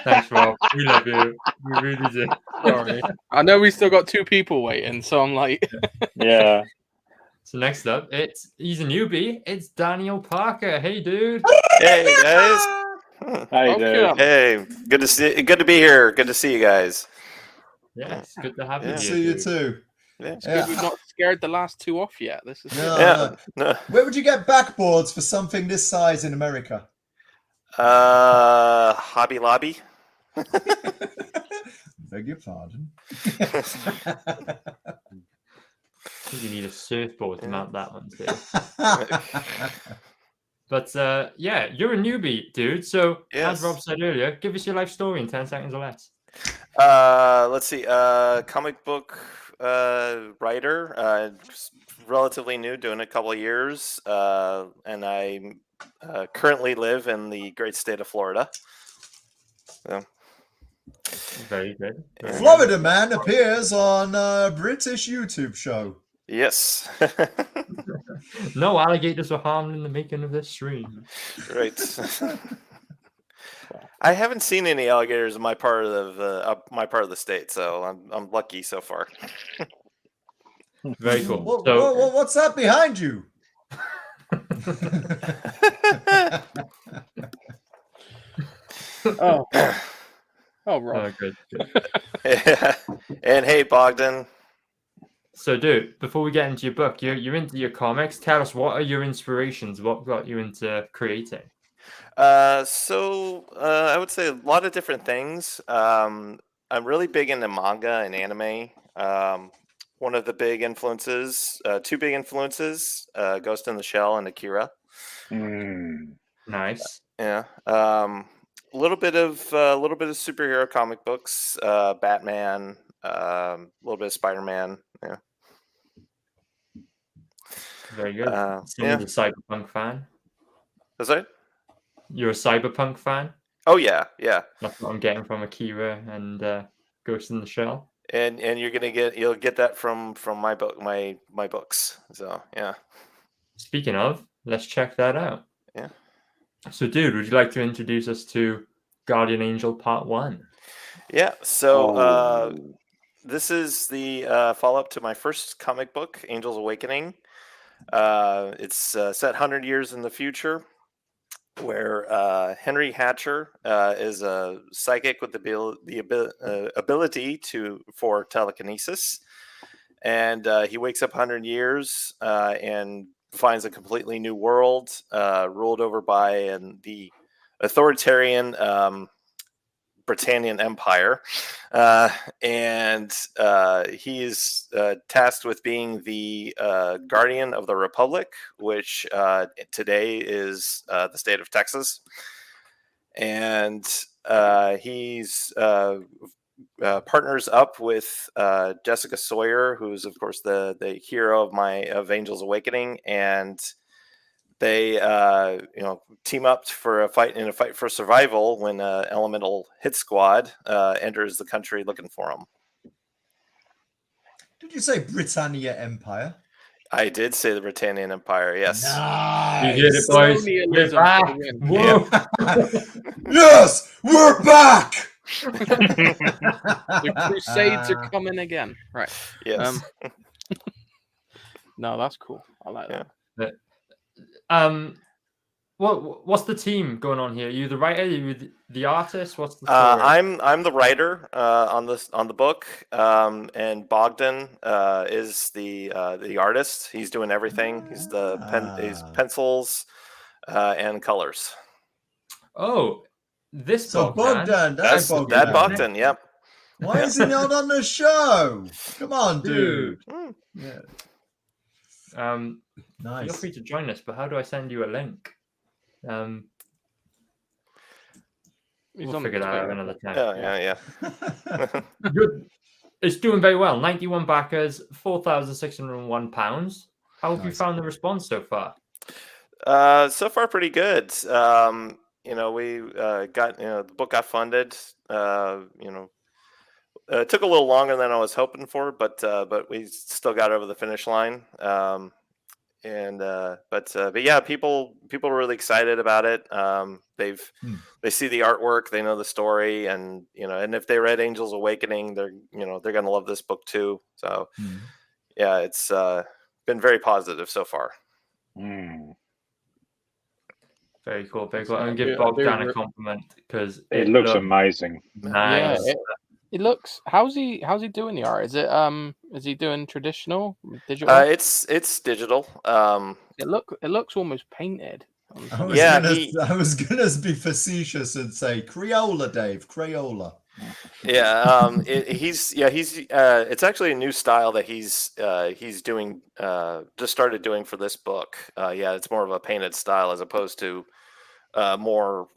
Thanks, Rob. We love you. We really do. Sorry. I know we still got 2 people waiting, so I'm like... Yeah. So next up, he's a newbie. It's Daniel Parker. Hey, dude. Hey guys. How you doing? Hey, good to be here. Good to see you guys. Yeah, it's good to have you Good to here. see you dude. too. Yeah. It's good we've not scared the last 2 off yet. This is No. No. Where would you get backboards for something this size in America? Hobby Lobby. Beg your pardon. I think you need a surfboard to mount that one too. But yeah, you're a newbie, dude. So Yes. as Rob said earlier, give us your life story in 10 seconds or less. Let's see. Comic book writer. Relatively new, doing a couple of years, and I currently live in the great state of Florida. So. Very good. Very Florida Man appears on a British YouTube show. Yes. good. No alligators were harmed in the making of this stream. Right. I haven't seen any alligators in my part of the state, so I'm lucky so far. Very cool. What's that behind you? Oh. Oh, Rob. Good. Yeah. And hey, Bogdan. So, dude, before we get into your book, you're into your comics. Tell us, what are your inspirations? What got you into creating? I would say a lot of different things. I'm really big into manga and anime. One of the big influences, two big influences, Ghost in the Shell and Akira. Nice. Yeah. A little bit of superhero comic books, Batman, a little bit of Spider-Man. Yeah. Very good. Someone's a cyberpunk fan. Is that? You're a cyberpunk fan? Oh yeah, yeah. That's what I'm getting from Akira and Ghost in the Shell. And you'll get that from my book, my books. So yeah. Speaking of, let's check that out. Yeah. So, dude, would you like to introduce us to Guardian Angel Part 1? Yeah. So this is the follow-up to my first comic book, Angel's Awakening. It's set 100 years in the future, where Henry Hatcher is a psychic with the ability for telekinesis, and he wakes up 100 years and finds a completely new world ruled over by the authoritarian Britannian Empire, and he is tasked with being the guardian of the Republic, which today is the state of Texas. And he's partners up with Jessica Sawyer, who's of course the hero of Angel's Awakening, and they team up for a fight for survival when Elemental Hit Squad enters the country looking for them. Did you say Britannia Empire? I did say the Britannian Empire, yes. Nice. You did it, boys. We're back. Yes, we're back. The Crusades are coming again, right? Yes. No, that's cool. I like that. What's the team going on here? Are you the writer? Are you the artist? What's the story? I'm the writer on the book, and Bogdan is the artist. He's doing everything. He's he's pencils and colors. Oh, this so Bogdan. That's Bogdan. Yep. Why is he not on the show? Come on, dude. Yeah. Nice. Feel free to join us, but how do I send you a link? We'll figure that out another time. Yeah. Good. It's doing very well. 91 backers, £4,601. How have you found the response so far? So far, pretty good. We got the book got funded. It took a little longer than I was hoping for, but we still got over the finish line. But yeah, people are really excited about it. They see the artwork, they know the story, and and if they read Angel's Awakening, they're gonna love this book too. So yeah, it's been very positive so far. Very cool, very cool. I'm gonna give Bogdan a compliment because it looks amazing. Nice. Yeah, it looks. How's he doing the art? Is he doing traditional digital? It's digital. It looks almost painted. I was gonna be facetious and say Crayola, Dave. Crayola. Yeah, it's actually a new style that he's doing. Just started doing for this book. It's more of a painted style as opposed to more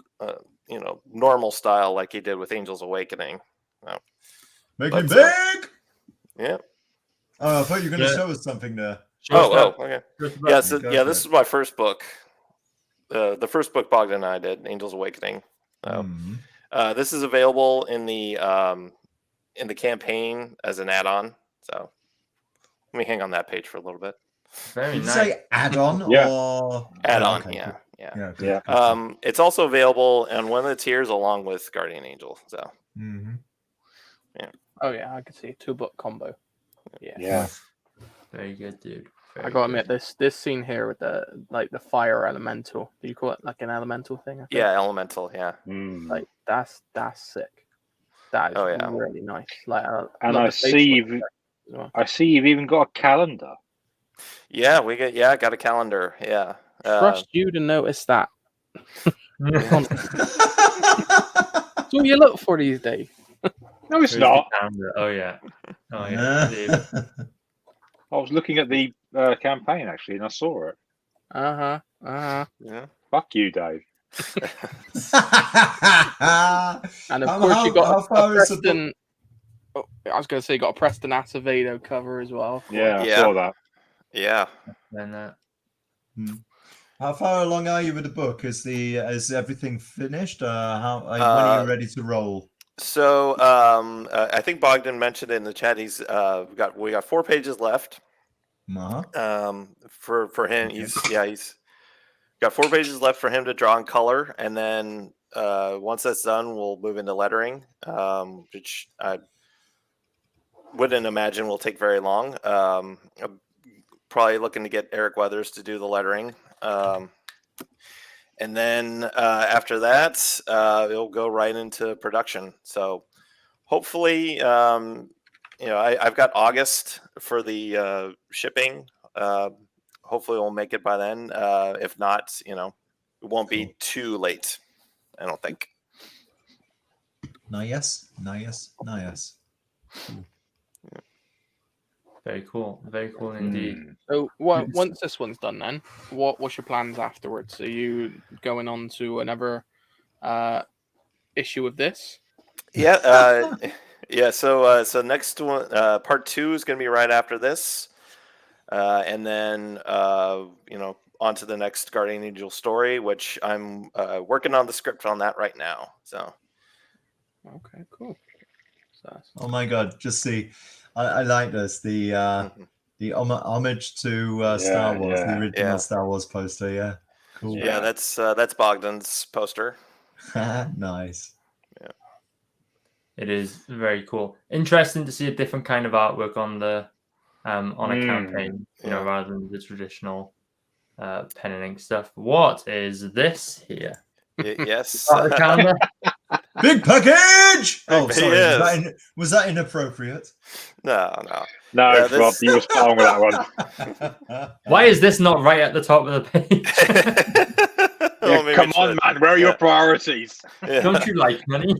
normal style like he did with Angel's Awakening. Making big. Yeah. Oh, I thought you were going to show us something there. Okay. This is my first book. The first book Bogdan and I did, Angel's Awakening. This is available in the campaign as an add-on. So let me hang on that page for a little bit. Very nice. Say add-on or add-on? Okay, yeah. It's also available on one of the tiers along with Guardian Angel. So. Yeah. Oh yeah, I can see a 2-book combo. Yeah. Very good, dude. I gotta admit, this scene here with the fire elemental. Do you call it like an elemental thing? I think? Yeah, elemental. Yeah. Like that's sick. That is really nice. Like, and I see I see you've even got a calendar. Yeah, I got a calendar. Yeah. Trust you to notice that. That's what you look for these days. No, it's Where's not. the calendar? Oh yeah. Oh yeah. I was looking at the campaign actually, and I saw it. Yeah. Fuck you, Dave. And of course, you got a Preston. Oh, I was going to say, you got a Preston Acevedo cover as well. Yeah, I saw that. Yeah. Then How far along are you with the book? Is everything finished? When are you ready to roll? So I think Bogdan mentioned it in the chat. We got 4 pages left. For him, he's got 4 pages left for him to draw in color, and then once that's done, we'll move into lettering, which I wouldn't imagine will take very long. I'm probably looking to get Eric Weathers to do the lettering. And then after that, it'll go right into production. So hopefully, I've got August for the shipping. Hopefully we'll make it by then. If not, it won't be too late, I don't think. Nice. very cool. Very cool indeed. So once this one's done, then what's your plans afterwards? Are you going on to another issue of this? Yeah, yeah. So next one, part 2 is going to be right after this, and then on to the next Guardian Angel story, which I'm working on the script on that right now. So. Okay, cool. Oh my God! Just see, I like this. The homage to Star Wars, the original Star Wars poster. Yeah, cool. Yeah, that's Bogdan's poster. Nice. Yeah, it is very cool. Interesting to see a different kind of artwork on the on a campaign, rather than the traditional pen and ink stuff. What is this here? Yes. The calendar. Big package! Oh, sorry. Yes. Was that inappropriate? No. No, Rob, you were spot on with that one. Why is this not right at the top of the page? Come on, man. Where are your priorities? Yeah. Don't you like money?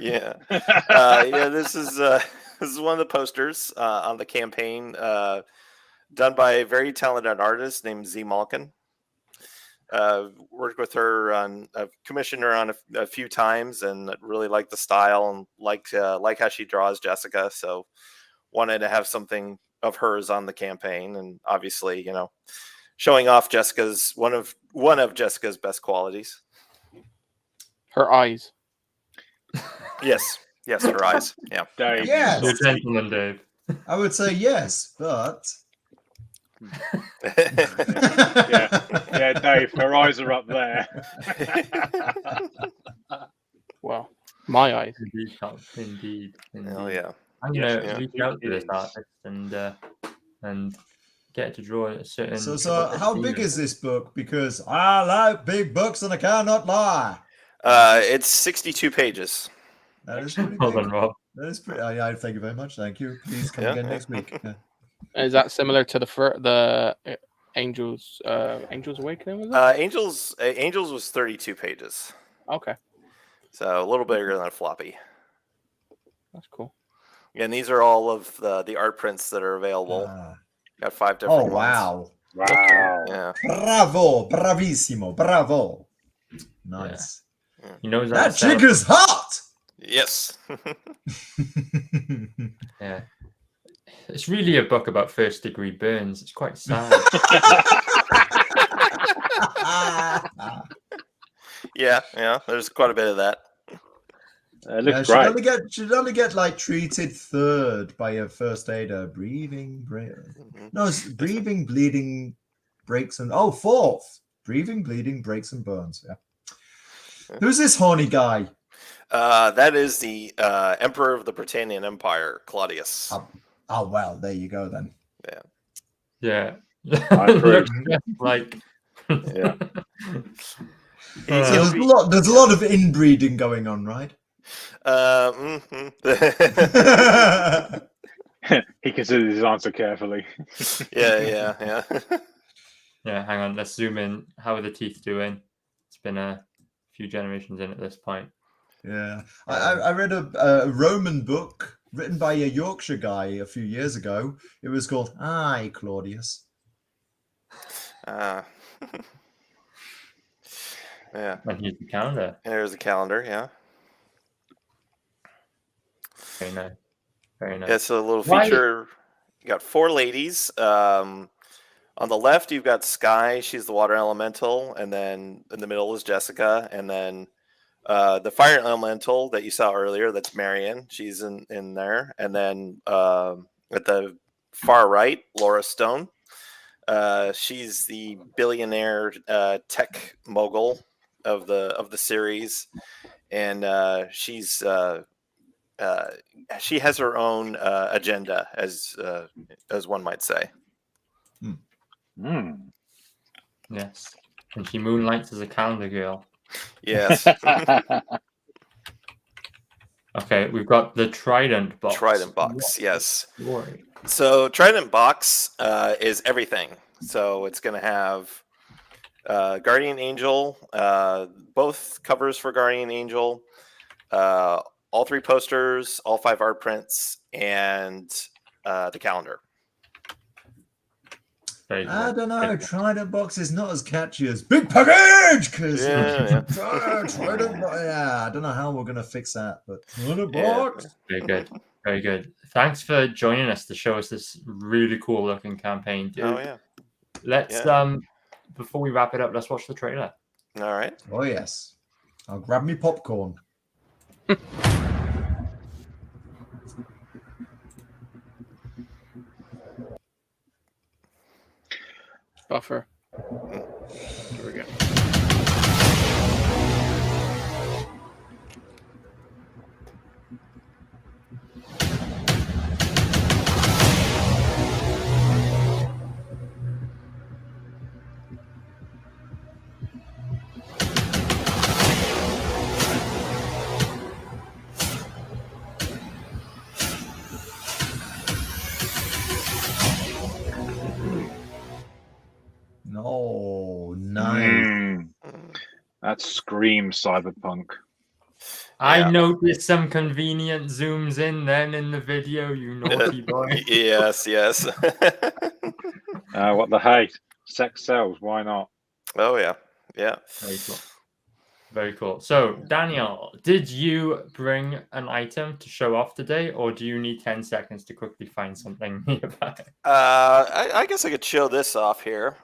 Yeah. This is one of the posters on the campaign done by a very talented artist named Z Malkin. Worked with her commissioned her on a few times, and really liked the style and like how she draws Jessica. So wanted to have something of hers on the campaign, and obviously, showing off Jessica's one of Jessica's best qualities. Her eyes. Yes, her eyes. Yeah. Dave, yes. You're a gentleman, Dave. I would say yes, but. yeah, Dave, her eyes are up there. Well, my eyes. Indeed. Oh yeah. I'm gonna reach out to this artist and get to draw a certain. So how big is this book? Because I like big books and I cannot lie. It's 62 pages. That is pretty big. Hold on, Rob. That is pretty. Thank you very much. Thank you. Please come again next week. Yeah. Is that similar to the Angels Awakening? Was it? Angels was 32 pages. Okay. So a little bigger than a floppy. That's cool. Yeah, and these are all of the art prints that are available. Got 5 different ones. Wow. Yeah. Bravo. Bravissimo. Bravo. Nice. Yeah. That chick is hot. Yes. Yeah. It's really a book about first-degree burns. It's quite sad. Yeah. There's quite a bit of that. It looks great. Should only get like treated third by a first aider. Breathing, breathing, bleeding, breaks and fourth. Breathing, bleeding, breaks and burns. Yeah. Who's this horny guy? That is the Emperor of the Britannian Empire, Claudius. Oh well, there you go then. Yeah. Like. Yeah. So there's a lot of inbreeding going on, right? He considers his answer carefully. Yeah. Yeah, hang on. Let's zoom in. How are the teeth doing? It's been a few generations in at this point. Yeah, I read a Roman book written by a Yorkshire guy a few years ago. It was called "Aye, Claudius." Yeah. And here's the calendar. There's the calendar. Yeah. Very nice. Very nice. It's a little feature. You got 4 ladies. On the left, you've got Sky. She's the water elemental, and then in the middle is Jessica, and then the fire elemental that you saw earlier. That's Marion. She's in there, and then at the far right, Laura Stone. She's the billionaire tech mogul of the series, and she has her own agenda, as one might say. Yes, and she moonlights as a calendar girl. Yes. Okay, we've got the Trident box. Trident box, yes. Glory. So Trident box is everything. So it's going to have Guardian Angel, both covers for Guardian Angel, all 3 posters, all 5 art prints, and the calendar. I don't know. Trident box is not as catchy as big package because Trident. Yeah, I don't know how we're gonna fix that, but Trident box. Very good, very good. Thanks for joining us to show us this really cool looking campaign, dude. Oh yeah. Let's before we wrap it up, let's watch the trailer. All right. Oh yes. I'll grab me popcorn. Buffer. Here we go. No, nice. That screams cyberpunk. I noticed some convenient zooms in then in the video, you naughty boy. Yes. What the hey? Sex sells. Why not? Oh yeah. Very cool. Very cool. So, Daniel, did you bring an item to show off today, or do you need 10 seconds to quickly find something nearby? I guess I could show this off here.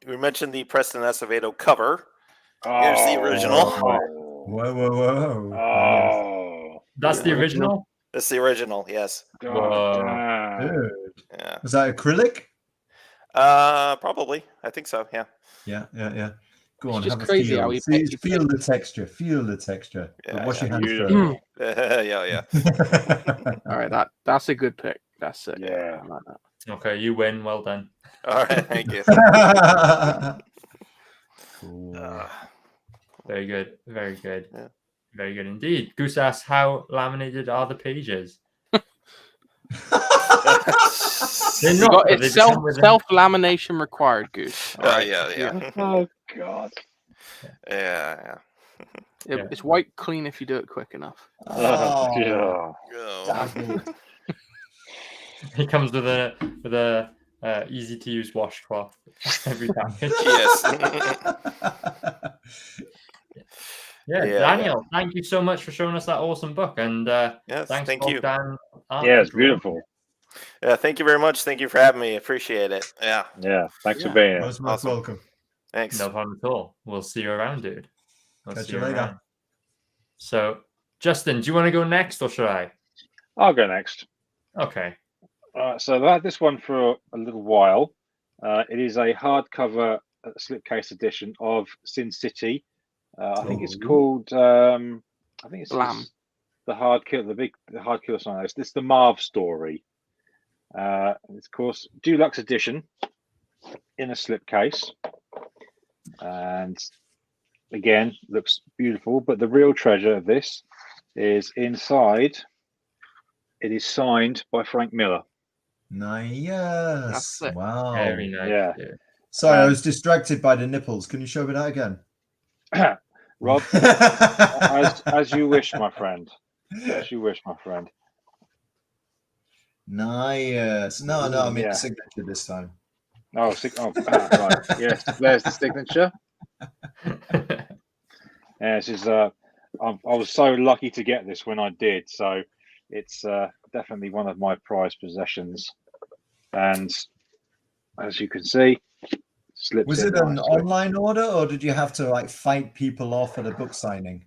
We mentioned the Preston Acevedo cover. Here's the original. Whoa. Oh. That's the original? That's the original, yes. Dude. Yeah. Was that acrylic? Probably. I think so, yeah. Yeah. Go on, It's just have crazy a feel. how he Feel the texture. Feel the texture. But wash your hands Beautiful. first. Yeah. All right, that's a good pick. That's it. Yeah. I like that. Okay, you win. Well done. All right, thank you. Cool. Very good. Very good. Yeah. Very good indeed. Goose asks, how laminated are the pages? They're not. It's self lamination required, Goose. All right. Yeah. Oh god. Yeah. It's white clean if you do it quick enough. Yeah. Oh. He comes with a easy to use washcloth every package. Yes. Yeah, Daniel, thank you so much for showing us that awesome book, and yes, thanks thank for you. Dan. Yeah, it's beautiful. Yeah, thank you very much. Thank you for having me. Appreciate it. Yeah. Thanks for being here. Most Awesome. welcome. Thanks. No problem at all. We'll see you around, dude. We'll Catch see you later. around. So, Justin, do you want to go next, or should I? I'll go next. Okay. So I've had this one for a little while. It is a hardcover slipcase edition of Sin City. I think it's called. I think it's Blam. The Hard Kill, the Hard Killer song. It's the Marv story. It's of course deluxe edition in a slipcase, and again looks beautiful. But the real treasure of this is inside It is signed by Frank Miller. Nice. That's it. Wow. Very nice. Yeah. Sorry, I was distracted by the nipples. Can you show me that again? Rob, as you wish, my friend. As you wish, my friend. Nice. No, I mean Yeah. signature this time. Oh, right. Yes, there's the signature. Yeah, this is. I was so lucky to get this when I did. So it's definitely one of my prized possessions. And as you can see, slips Was in it an nicely. online order, or did you have to like fight people off at a book signing?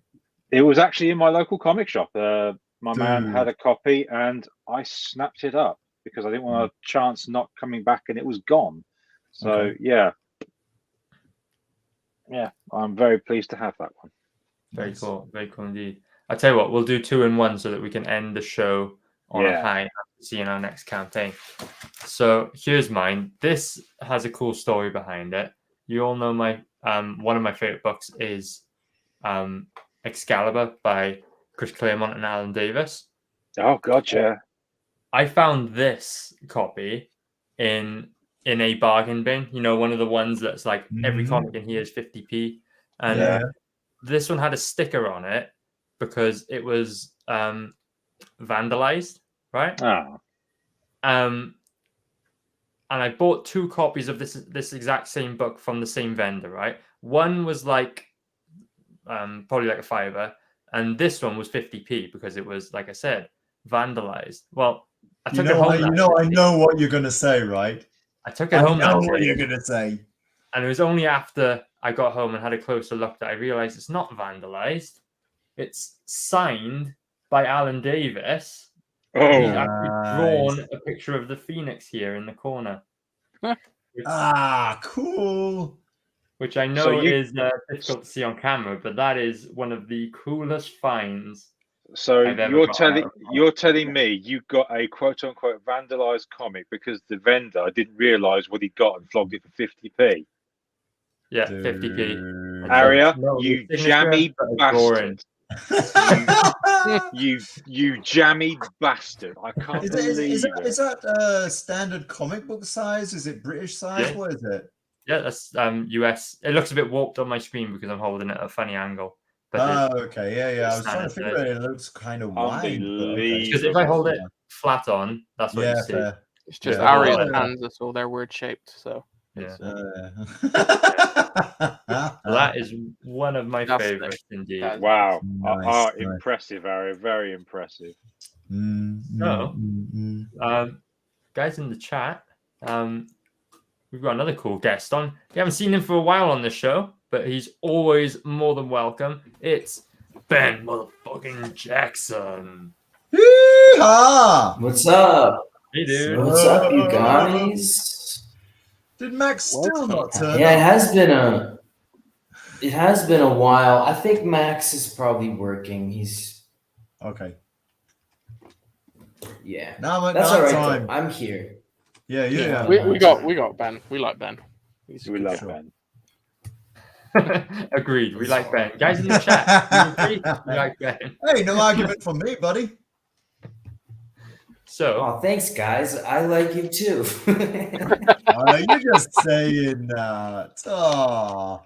It was actually in my local comic shop. My man Dude. had a copy, and I snapped it up because I didn't want a chance not coming back, and it was gone. So Okay. yeah, I'm very pleased to have that one. Very Nice. cool. Very cool indeed. I tell you what, we'll do 2 in 1 so that we can end the show on a Yeah. high after seeing our next campaign. So here's mine. This has a cool story behind it. You all know my one of my favorite books is Excalibur by Chris Claremont and Alan Davis. Oh God, yeah. I found this copy in a bargain bin. You know, one of the ones that's like every Mhm. comic in here is 50p, and Yeah. this one had a sticker on it because it was vandalized, right? Oh, And I bought 2 copies of this exact same book from the same vendor, right? One was like probably like a $5, and this one was 50p because it was, like I said, vandalized. Well, I took it home. I know what you're gonna say, right? I took it home. I know that what day, you're gonna say. and it was only after I got home and had a closer look that I realized it's not vandalized. It's signed by Alan Davis. He's actually drawn a picture of the Phoenix here in the corner. Cool. Which I know So is difficult to see on camera, but that is one of the coolest finds. so I've ever you're got telling out of a you're telling me you got a quote unquote vandalized comic because the vendor didn't realise what he got and flogged it for 50p. Yeah, 50p. Dude. Aria, No, you the signature, jammy but it's drawing. bastard. You jammy bastard. I can't Is believe it. that standard comic book size? Is it British size? Yeah. What is it? Yeah, that's US. It looks a bit warped on my screen because I'm holding it at a funny angle. But Okay, yeah. I was trying to standard figure it. It looks kind of wide. because if I hold it flat on, that's what you see. fair. It's just Yeah. Aria's Yeah. hands. That's all they're word shaped. So Yeah. That So that is one of my That's favorites indeed. That's- Wow. Nice. Impressive, Aria. Very impressive. So, guys in the chat, we've got another cool guest on. We haven't seen him for a while on the show, but he's always more than welcome. It's Ben motherfucking Jackson. Yeehaw! What's up? Hey, dude. What's up, you guys? Did Max still not turn Yeah, up? it has been a while. I think Max is probably working. He's Okay. yeah. Now That's all right. time. Though. I'm here. Yeah. we got Ben. We like Ben. We love Ben. Agreed. We like Ben. Guys in the chat, you agree? We like Ben. Hey, no argument from me, buddy. So, Oh, thanks, guys. I like you too. You're just saying that. Oh.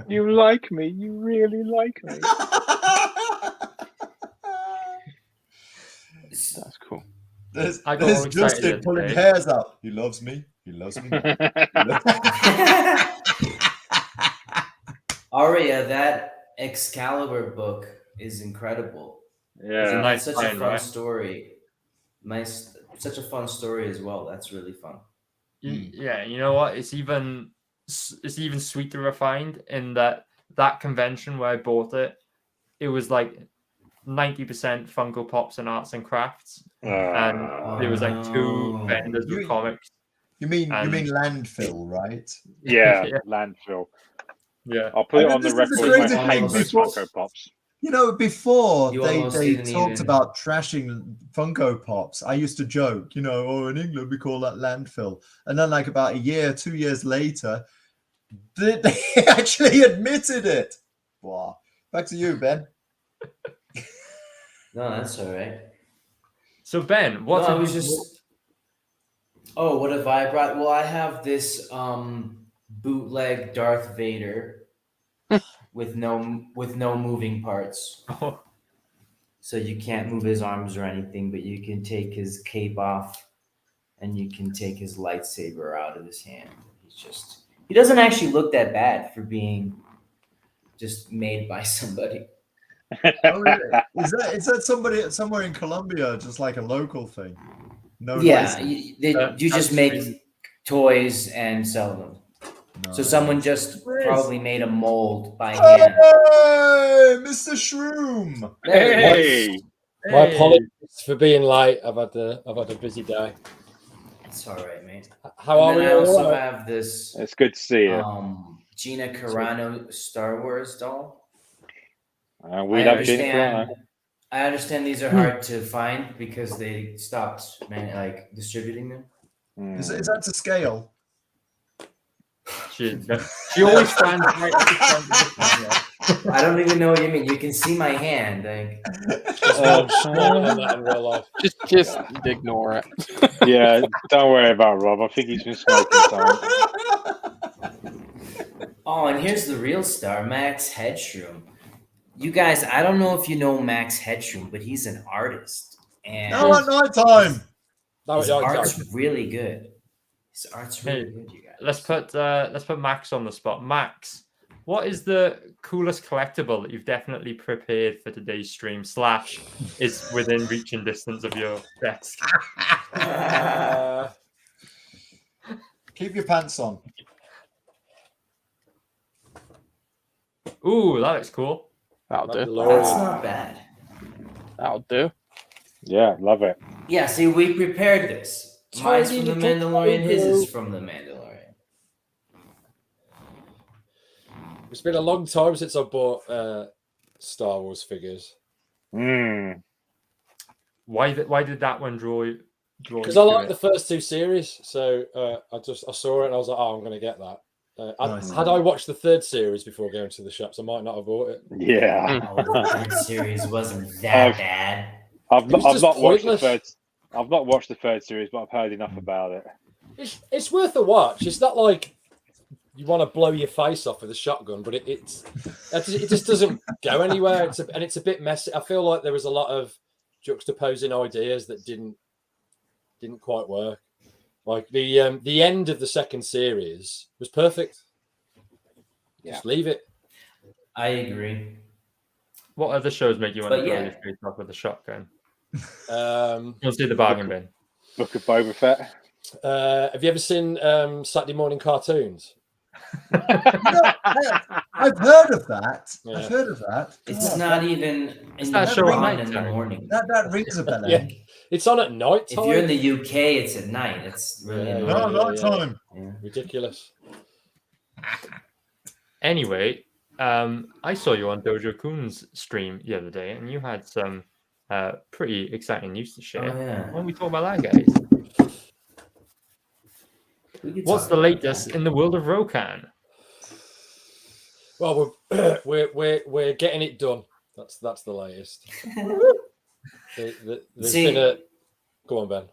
You like me. You really like me. That's cool. There's I got all excited Justin pulling today. hairs up. He loves me. He loves me. Aria, that Excalibur book is incredible. Yeah. And nice it's such a find, fun right? story. Such a fun story as well. That's really fun. Yeah, you know what? It's even sweeter a find in that convention where I bought it. It was like 90% Funko Pops and arts and crafts, and there was like 2 vendors with comics. You mean And- landfill, right? Yeah, Yeah. landfill. Yeah, I'll put it I on mean, the this is the record. crazy I hate thing. those Funko Pops. You know, before You they almost talked didn't even- about trashing Funko Pops, I used to joke, in England we call that landfill. And then like about 2 years later, they actually admitted it. Wow. Back to you, Ben. No, that's all right. So Ben, what? No, I have was you- just. Oh, what have I brought? Well, I have this bootleg Darth Vader with no moving parts. Oh, So you can't move his arms or anything, but you can take his cape off and you can take his lightsaber out of his hand. He doesn't actually look that bad for being just made by somebody. Oh, really? Is that somebody somewhere in Colombia, just like a local thing? No. Yeah, license? you just make toys and sell them. So someone just probably made a mold by hand. Hey, Mr. Shroom. Hey, My hey. apologies for being late. I've had a busy day. It's all right, mate. How are And we? then I also All right? have this it's good to see you. Gina Carano Star Wars doll. We love Gina Carano. I understand these are hard to find because they stopped distributing them. Is that to scale? She always stands right at the front of the camera. I don't even know what you mean. You can see my hand. Just ignore it. Yeah, don't worry about Rob. I think he's been smoking something. Oh, and here's the real star, Max Headroom. You guys, I don't know if you know Max Headroom, but he's an artist. And Now at night time. his art's really good. His art's really good, you guys. Let's put Max on the spot. Max, what is the coolest collectible that you've definitely prepared for today's stream / is within reaching distance of your desk? Keep your pants on. Ooh, that looks cool. That'll do. That's not bad. That'll do. Yeah, love it. Yeah, see, we prepared this. Mine's from the Tiny little Mandalorian. His photo. is from the Mandalorian. It's been a long time since I bought Star Wars figures. Why did that one draw you? Because I like the first two series, so I saw it and I was like, oh, I'm going to get that. Nice. Had I watched the third series before going to the shops, I might not have bought it. Yeah. Oh, the third series wasn't that bad. I've was not just watched the pointless. third. I've not watched the third series, but I've heard enough about it. It's worth a watch. It's not like you want to blow your face off with a shotgun, but it just doesn't go anywhere. It's a bit messy. I feel like there was a lot of juxtaposing ideas that didn't quite work. Like the end of the second series was perfect. Just leave it. I agree. What other shows make you want to But blow yeah. your face off with a shotgun? Um, You'll see the bargain bin. Book of Boba Fett. have you ever seen Saturday morning cartoons? I've heard of that. Yeah. I've heard of that. It's not even in that the show at on night in the time? morning. That rings a bell. Yeah, it's on at night If time. you're in the UK, it's at night. It's really Yeah, annoying. No, night time. Yeah. Ridiculous. Anyway, I saw you on Dojo Kun's stream the other day, and you had some pretty exciting news to share. Oh, yeah. Why don't we talk about that, guys? We could What's talk the about latest that. in the world of Rokan? Well, we're getting it done. That's the latest. There's See- been a. Go on, Ben.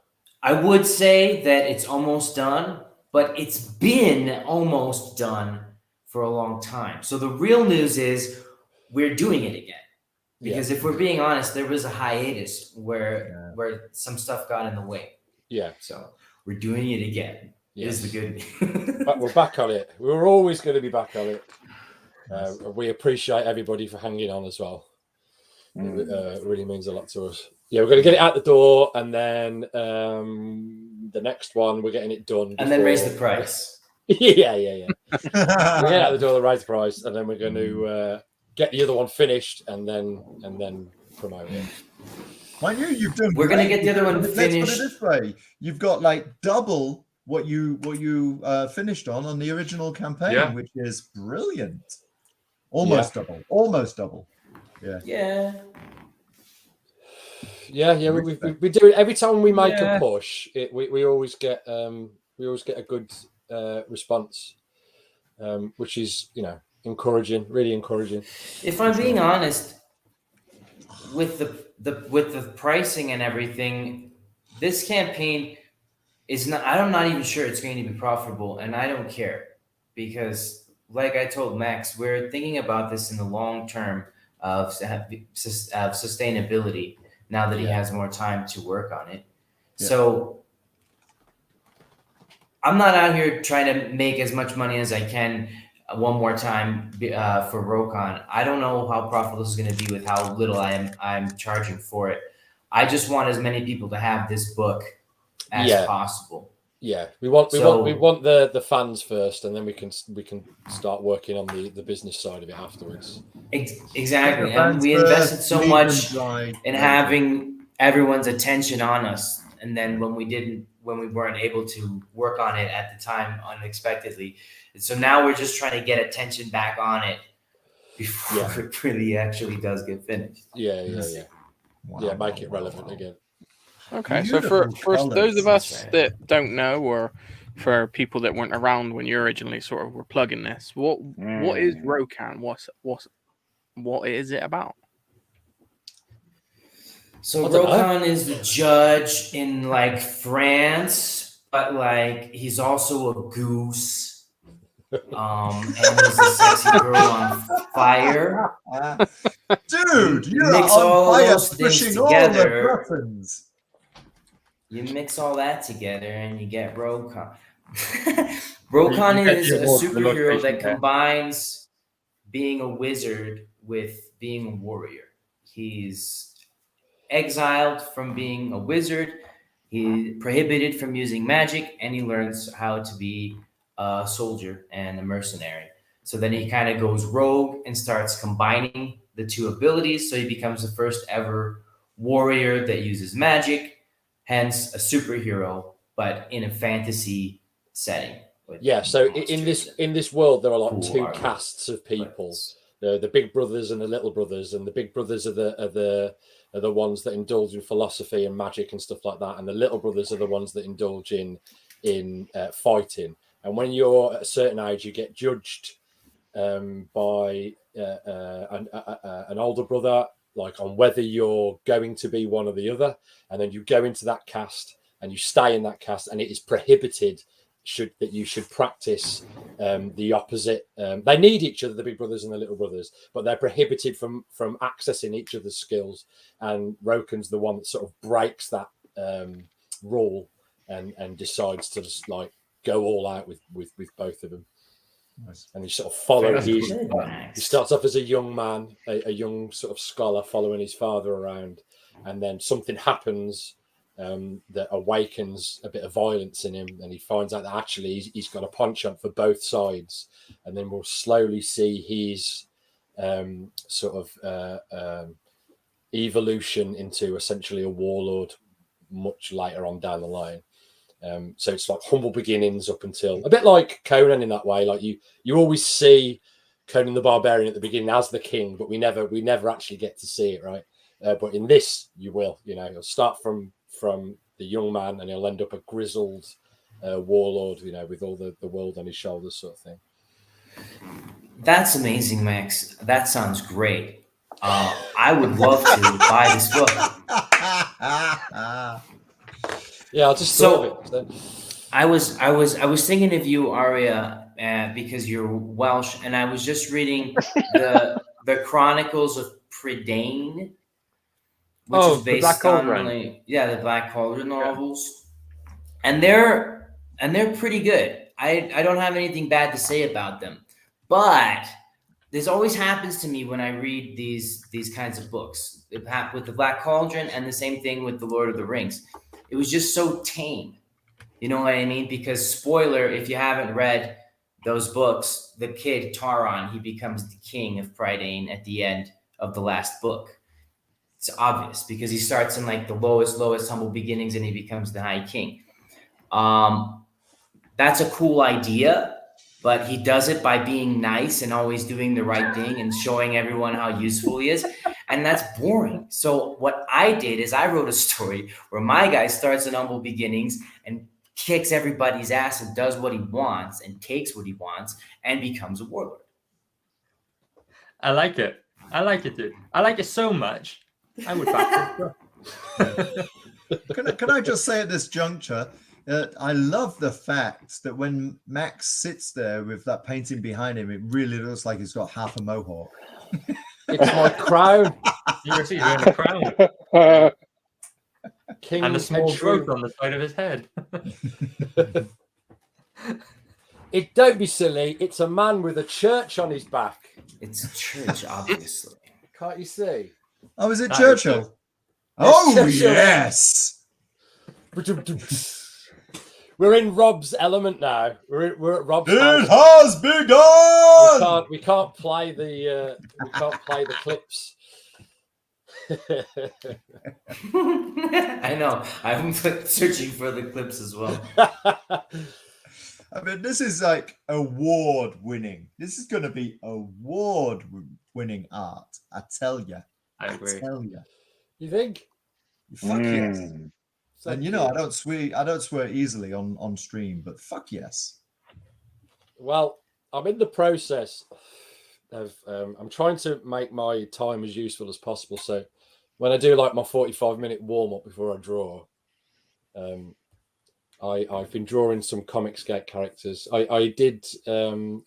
I would say that it's almost done, but it's been almost done for a long time. So the real news is we're doing it again. Because if we're being honest, there was a hiatus where some stuff got in the way. Yeah. So we're doing it again. Is the good news. But we're back on it. We were always going to be back on it. We appreciate everybody for hanging on as well. It really means a lot to us. Yeah, we're going to get it out the door, and then the next one we're getting it done. And then raise before- the price. yeah. We'll get it out the door, the right price, and then we're going to get the other one finished, and then promote it. Mind you, you've done. We're gonna great. get the other one Let's finished. put it this way: you've got like double what you finished on the original campaign, Yeah. which is brilliant. Almost double. Yeah. Yeah. We do it every time we make a push. We always get a good response, which is encouraging, really encouraging. If I'm being honest, with the with the pricing and everything, this campaign is not. I'm not even sure it's going to be profitable, and I don't care because, like I told Max, we're thinking about this in the long term of sustainability. Now that he has more time to work on it, so I'm not out here trying to make as much money as I can. One more time for Rokon. I don't know how profitable this is going to be with how little I'm charging for it. I just want as many people to have this book as possible. Yeah, we want the fans first, and then we can start working on the business side of it afterwards. Exactly, and we invested so much in having everyone's attention on us, and then when we weren't able to work on it at the time unexpectedly. So now we're just trying to get attention back on it before it really actually does get finished. Yeah, make it relevant again. Okay, so for those of us that don't know, or for people that weren't around when you originally sort of were plugging this, what is Rokon? What is it about? So Rokon is the judge in like France, but like he's also a goose. And he's a sexy girl on fire. Dude, you're mix on all fire, those things pushing all the together. buttons. You mix all that together and you get Rokon. Rokon is a superhero that combines being a wizard with being a warrior. He's exiled from being a wizard. He's prohibited from using magic, and he learns how to be a soldier and a mercenary. So then he kind of goes rogue and starts combining the two abilities. So he becomes the first ever warrior that uses magic, hence a superhero, but in a fantasy setting. So in this world, there are like two castes of people: the big brothers and the little brothers. And the big brothers are the ones that indulge in philosophy and magic and stuff like that, and the little brothers are the ones that indulge in fighting. And when you're at a certain age, you get judged by an older brother, like on whether you're going to be one or the other. And then you go into that caste and you stay in that caste, and it is prohibited that you should practice the opposite. They need each other, the big brothers and the little brothers, but they're prohibited from accessing each other's skills. And Rokon's the one that sort of breaks that rule and decides to just like go all out with both of them. Nice. And you sort of follow he starts off as a young man, a young sort of scholar following his father around, and then something happens that awakens a bit of violence in him, and he finds out that actually he's got a penchant for both sides. And then we'll slowly see his sort of evolution into essentially a warlord much later on down the line. So it's like humble beginnings up until a bit like Conan in that way. Like you always see Conan the Barbarian at the beginning as the king, but we never actually get to see it, right? But in this, you will. You'll start from the young man, and he'll end up a grizzled warlord, with all the world on his shoulders, sort of thing. That's amazing, Max. That sounds great. I would love to buy this book. Yeah, I'll just thought of it. I was thinking of you, Aria, because you're Welsh, and I was just reading the Chronicles of Prydain, which is based on the Black Cauldron novels, and they're pretty good. I don't have anything bad to say about them, but this always happens to me when I read these kinds of books. It happened with the Black Cauldron, and the same thing with the Lord of the Rings. It was just so tame. You know what I mean? Because spoiler, if you haven't read those books, the kid Taron, he becomes the king of Prydain at the end of the last book. It's obvious because he starts in like the lowest humble beginnings, and he becomes the high king. That's a cool idea, but he does it by being nice and always doing the right thing and showing everyone how useful he is. And that's boring. So what I did is I wrote a story where my guy starts in humble beginnings and kicks everybody's ass and does what he wants and takes what he wants and becomes a warlord. I like it. I like it, dude. I like it so much I would back this. Can I just say at this juncture, I love the fact that when Max sits there with that painting behind him, it really looks like he's got half a mohawk. It's my crown. You're wearing a crown. King And a small Petru. growth on the side of his head. It don't be silly. It's a man with a church on his back. It's a church, obviously. Can't you see? Oh, is it That is Churchill? Oh, yes. We're in Rob's element now. We're at Rob's It house. has begun. We can't play the clips. I know. I'm searching for the clips as well. I mean, this is like award winning. This is going to be award winning art. I tell you. I agree. Tell you. You think? Fuck yes. So And you know, I don't swear easily on stream, but fuck yes. Well, I'm in the process of I'm trying to make my time as useful as possible. So when I do like my 45-minute warm up before I draw, I've been drawing some Comicsgate characters. I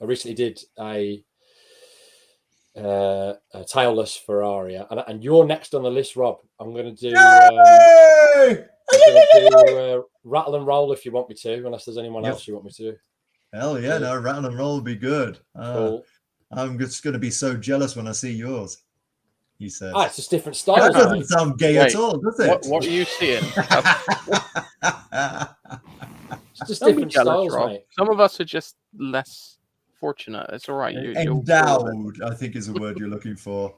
recently did a tailless Ferrari, and you're next on the list, Rob. I'm going to do rattle and roll if you want me to, unless there's anyone else you want me to. Hell yeah, no, rattle and roll would be good. Cool. I'm just going to be so jealous when I see yours. He says. It's just different style. That doesn't sound gay at all, does it? What are you seeing? It's just Don't be different jealous, styles, Rob. mate. Some of us are just less fortunate. It's all right. Endowed, I think is the word you're looking for.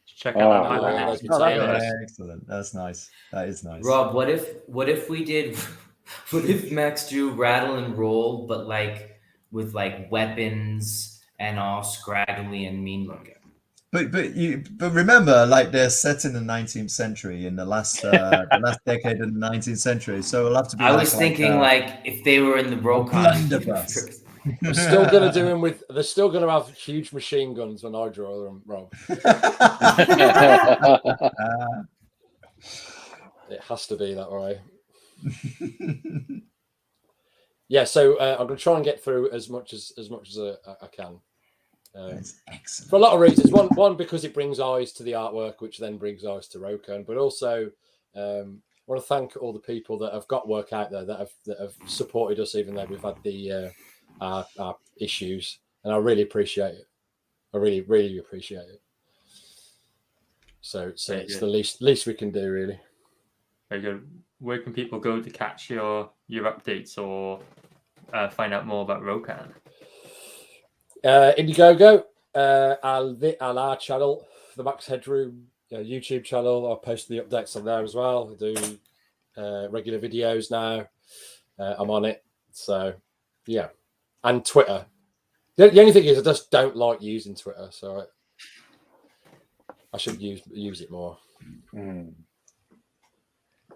Check out Oh, that. that's Yeah, excellent. That's nice. That is nice. Rob, what if we did? What if Max drew rattle and roll, but like with like weapons and all scraggly and mean looking? But remember, like they're set in the 19th century, in the last decade of the 19th century. So it'll have to be. I was thinking like if they were in the Rokon. They're still going to do him with. They're still going to have huge machine guns when I draw them, Rob. It has to be that way. Yeah, so I'm going to try and get through as much as I can. That's excellent. For a lot of reasons. One because it brings eyes to the artwork, which then brings eyes to Rokon. But also, I want to thank all the people that have got work out there that have supported us, even though we've had the our issues, and I really appreciate it. I really appreciate it. So it's the least we can do, really. Very good. Where can people go to catch your updates or find out more about Rokon? Indiegogo, our channel, the Max Headroom YouTube channel. I'll post the updates on there as well. I do regular videos now. I'm on it. So, yeah. And Twitter. The only thing is I just don't like using Twitter, so I should use it more.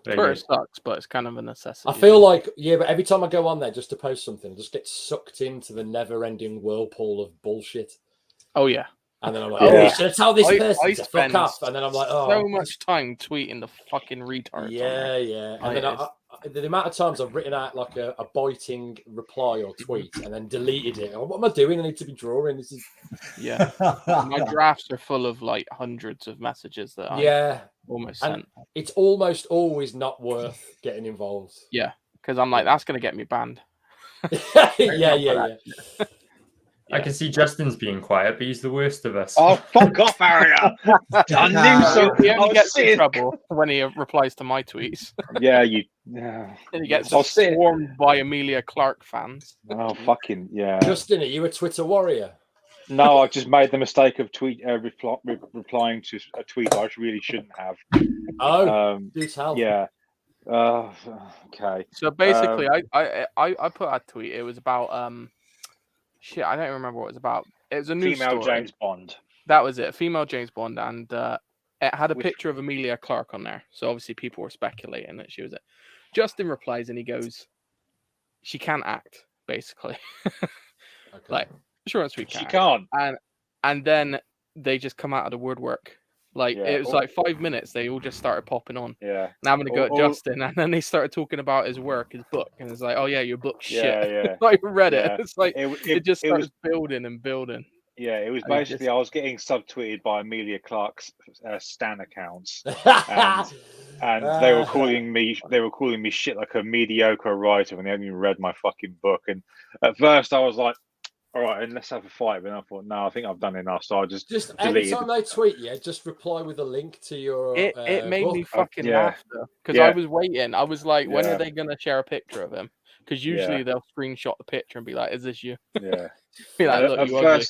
Twitter sucks, but it's kind of a necessity. I feel like, but every time I go on there just to post something, I just get sucked into the never-ending whirlpool of bullshit. Oh, yeah. And then I'm like, you should tell this person to fuck off. And then I'm like, so much time tweeting the fucking retards. Yeah. And then the amount of times I've written out like a biting reply or tweet and then deleted it. What am I doing? I need to be drawing. This is My drafts are full of like hundreds of messages that I almost sent. It's almost always not worth getting involved. Yeah, because I'm like, that's gonna get me banned. yeah. I can see Justin's being quiet, but he's the worst of us. Oh, fuck off, Aria! I knew so. He only gets in trouble when he replies to my tweets. Yeah, you. And he gets swarmed by Amelia Clark fans. Oh, fucking yeah. Justin, are you a Twitter warrior? No, I just made the mistake of replying to a tweet I really shouldn't have. Do tell. Yeah. Okay. So basically, I put a tweet. It was about shit. I don't remember what it was about. It was a new female story. James Bond. That was it. Female James Bond, and it had a picture of Amelia Clark on there. So obviously people were speculating that she was it. Justin replies and he goes, "She can't act." Basically, like sure and sweet. She can't. And then they just come out of the woodwork Like Yeah, it was all- like 5 minutes. They all just started popping on. Yeah. And having to go at All- Justin, and then they started talking about his work, his book, and it's like, oh yeah, your book's shit. Yeah, yeah. I read it. Yeah. It's like it just it was- started building and building. Yeah, it was And it basically just- I was getting subtweeted by Amelia Clark's Stan accounts, and they were calling me shit like a mediocre writer when they hadn't even read my fucking book. And at first I was like, all right, and let's have a fight. But then I thought, no, I think I've done enough. So I just deleted. anytime they tweet you, just reply with a link to your. It made me book. fucking yeah. laugh though, because Yeah. I was waiting. I was like, when Yeah. are they gonna share a picture of him? Because usually Yeah. they'll screenshot the picture and be like, "Is this you?" Yeah. Be like, At- "Look, at you ugly."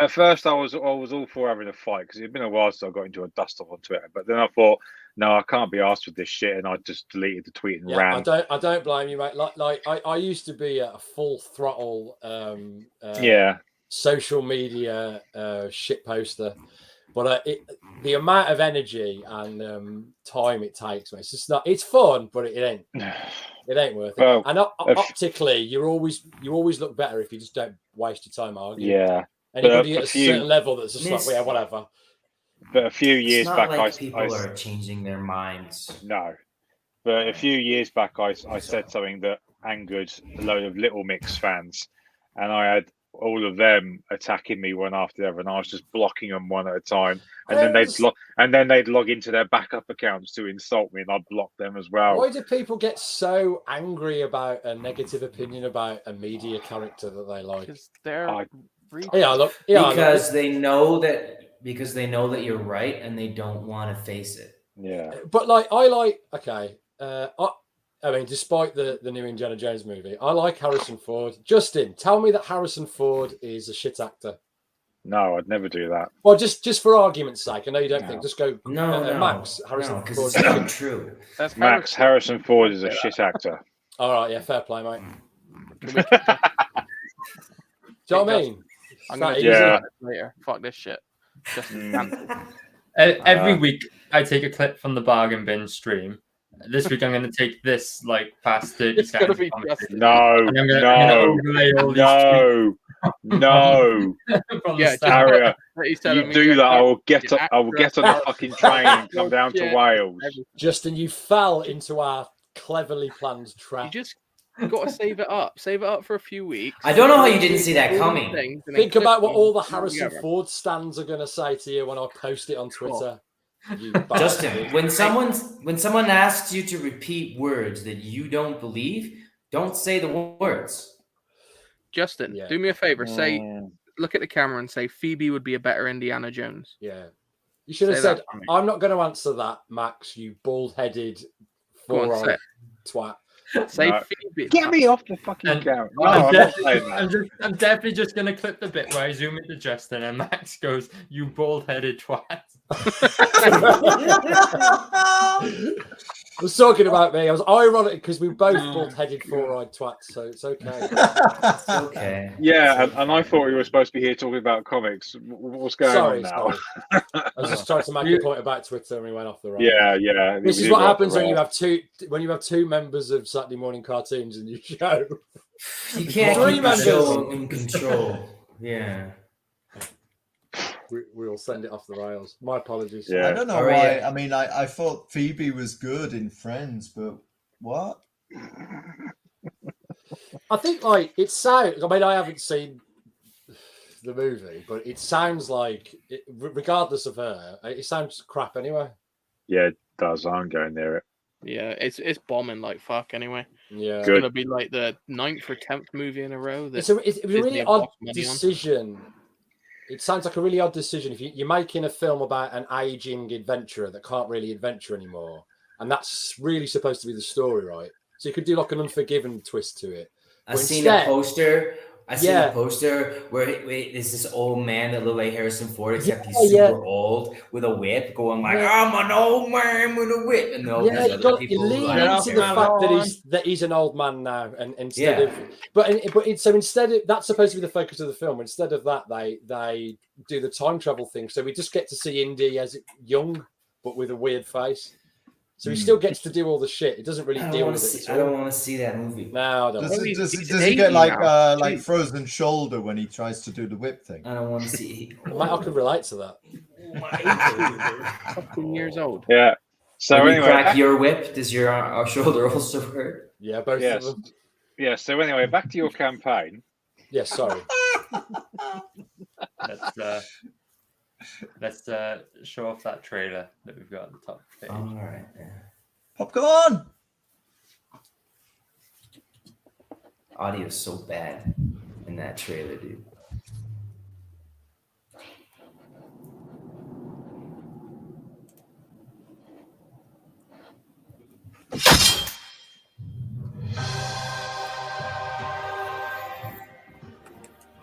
first, I was all for having a fight because it'd been a while since I got into a dust off on Twitter. But then I thought, no, I can't be asked with this shit, and I just deleted the tweet and Yeah, ran. I don't blame you, mate. I used to be a full throttle Yeah. social media shit poster, but the amount of energy and time it takes, mate, it's just not. It's fun, but it ain't. It ain't worth it. Well, And optically, you always look better if you just don't waste your time arguing. Yeah. Anybody But at a certain level that's just like, yeah, whatever. But a few It's years not back, like people I are changing their minds. no. But a few years back, I said something that angered a load of Little Mix fans, and I had all of them attacking me one after the other, and I was just blocking them one at a time. And then they'd log into their backup accounts to insult me, and I'd block them as well. Why do people get so angry about a negative opinion about a media character that they like? They're because they know that you're right and they don't want to face it. Yeah. But I mean, despite the new Indiana Jones movie, I like Harrison Ford. Justin, tell me that Harrison Ford is a shit actor. No, I'd never do that. Well, just for argument's sake, I know you don't think. Just go, No, Max. Harrison no, 'cause Ford. it's not true. Max Harrison Ford is a shit actor. All right, yeah, fair play, mate. Do you know what I mean? I'm gonna It's use not it later. Fuck this shit. Just Every week, I take a clip from the bargain bin stream. This week, I'm going to take this like past 30 It's gonna seconds. be conversation. No, And I'm gonna overlay all these no, no. from the Yeah, start. Harrier, He said you it do means that, I that will get you're up. I will get on the fucking train and come down to Yeah. Wales. Justin, you fell into our cleverly planned trap. You just got to save it up. Save it up for a few weeks. I don't know how you didn't see that coming. Things, and then Think about what clip all the them Harrison together. Ford stands are going to say to you when I post it on Twitter. You Justin, when someone asks you to repeat words that you don't believe, don't say the words. Justin, Yeah. do me a favor. Say, Mm. look at the camera and say Phoebe would be a better Indiana Jones. Yeah. You should have Say said, that for me. I'm not going to answer that, Max, you bald-headed Go on, say four-eyed it. twat. Say No. Phoebe. Get me off the fucking And- camera. No, I'm, I'm not definitely, saying that. I'm definitely just going to clip the bit where I zoom into Justin and Max goes, "You bald-headed twat." I was talking about me. I was ironic because we were both bald-headed four-eyed twats, so it's okay. It's okay. Yeah, and I thought we were supposed to be here talking about comics. What's going Sorry, on now? sorry. I was just trying to make a point about Twitter and we went off the road. Yeah. This we is did what go off happens the when you rails. have two members of Saturday morning cartoons in your show. You can't Three keep the members. show in control. Yeah. We'll send it off the rails. My apologies. Yeah. I don't know All why. right. I mean, I thought Phoebe was good in Friends, but what? I think like it sounds. I mean, I haven't seen the movie, but it sounds like, regardless of her, it sounds crap anyway. Yeah, it does. I'm going near it. Yeah, it's bombing like fuck anyway. Yeah, It's Good. gonna be like the 9th or 10th movie in a row. That it's a Disney really have odd lost money on. decision. It sounds like a really odd decision if you're making a film about an aging adventurer that can't really adventure anymore, and that's really supposed to be the story, right? So you could do like an Unforgiven twist to it. I But seen instead- a poster. I seen Yeah. a poster where it's this old man that looked like Harrison Ford, except he's Yeah, super old with a whip, going like, Yeah. "I'm an old man with a whip," and all Yeah, these you other got you people lean like, into the "Yeah." fact that he's an old man now, and instead Yeah. of so instead of that's supposed to be the focus of the film. Instead of that, they do the time travel thing. So we just get to see Indy as young, but with a weird face. So he still gets to do all the shit. It doesn't really I deal don't with want it. to see. at I don't all. want to see that movie. No, I don't. Does, he's- does, he's does he 80 get like now. like Jeez. frozen shoulder when he tries to do the whip thing? I don't want to see. Mate, I could relate to that. Fucking years old. Yeah. So When you anyway, crack your whip, does your shoulder also hurt? Yeah, both yes. of them. Yeah. So anyway, back to your campaign. Yes, sorry. Let's show off that trailer that we've got at the top page. All right. Popcorn. Audio's so bad in that trailer, dude.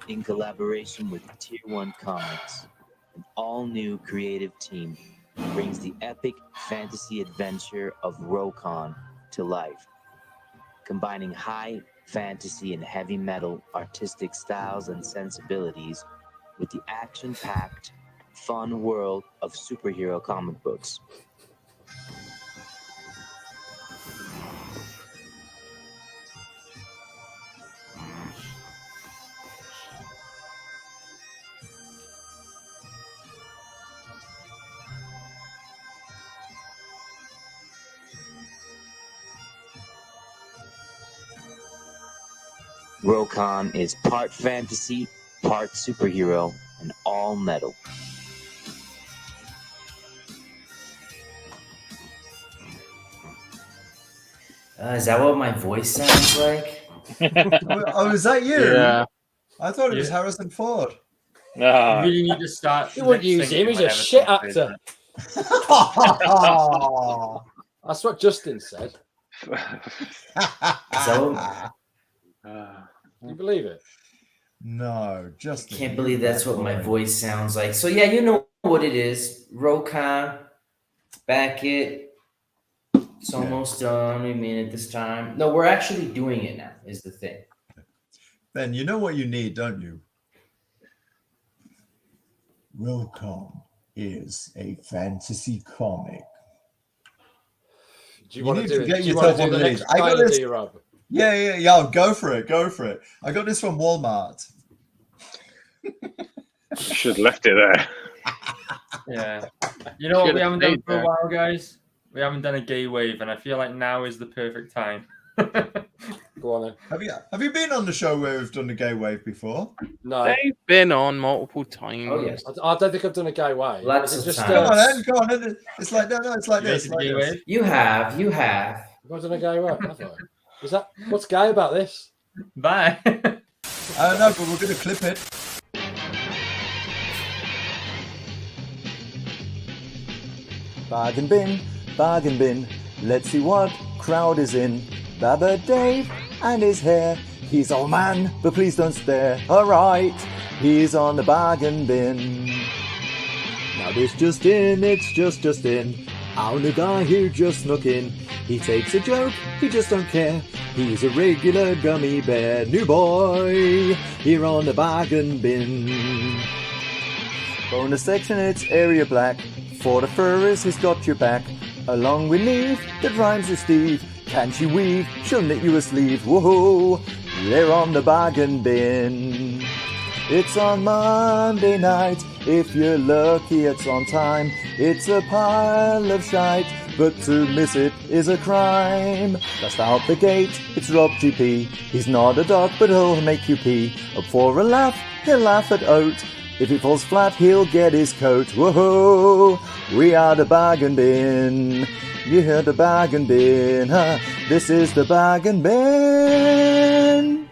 In collaboration with Tier 1 Comics, an all-new creative team brings the epic fantasy adventure of Rokon to life, combining high fantasy and heavy metal artistic styles and sensibilities with the action-packed, fun world of superhero comic books. Rokon is part fantasy, part superhero, and all metal. Is that what my voice sounds like? Oh, is that you? Yeah. I thought it was Harrison Ford. No. You really need to start. You wouldn't use him. He's a shit actor. That's what Justin said. So, you believe it? No, just can't believe that's what my voice sounds like. So yeah, you know what it is. Rokon, Beckett. It's almost done. We mean it this time. No, we're actually doing it now, is the thing. Ben, you know what you need, don't you? Rokon is a fantasy comic. Do you want need to do to it? get Do you yourself want to do one the of these. next I got trailer, this. do you, Rob? Yeah. Go for it. I got this from Walmart. Should have left it there. Yeah. You know what Should've we haven't done stayed for a there. while, guys? We haven't done a gay wave, and I feel like now is the perfect time. Go on then. Have you been on the show where we've done the gay wave before? No. They've been on multiple times. Oh yes. I don't think I've done a gay wave. Lots Is of it just, times. Go on then. It's like no, it's like You this. rated Like gay this. wave? You have. Have I done a gay wave? Have I? Is that what's gay about this? Bye. I don't know, but we're gonna clip it. Bargain bin, let's see what crowd is in. Baba Dave and his hair. He's old man, but please don't stare. Alright, he's on the bargain bin. Now this just in, it's just in. Our new guy who just snuck in. He takes a joke, he just don't care. He's a regular gummy bear. New boy, here on the bargain bin. Bonus section, it's area black. For the furries, he's got your back. Along with Neve, that rhymes with Steve. Can't you weave? She'll knit you a sleeve. Whoa, they're on the bargain bin. It's on Monday night. If you're lucky, it's on time. It's a pile of shite, but to miss it is a crime. Just out the gate, it's Rob GP. He's not a dog, but he'll make you pee. Up for a laugh, he'll laugh at oat. If it falls flat, he'll get his coat. Whoa, we are the bargain bin. You hear the bargain bin, huh? This is the bargain bin.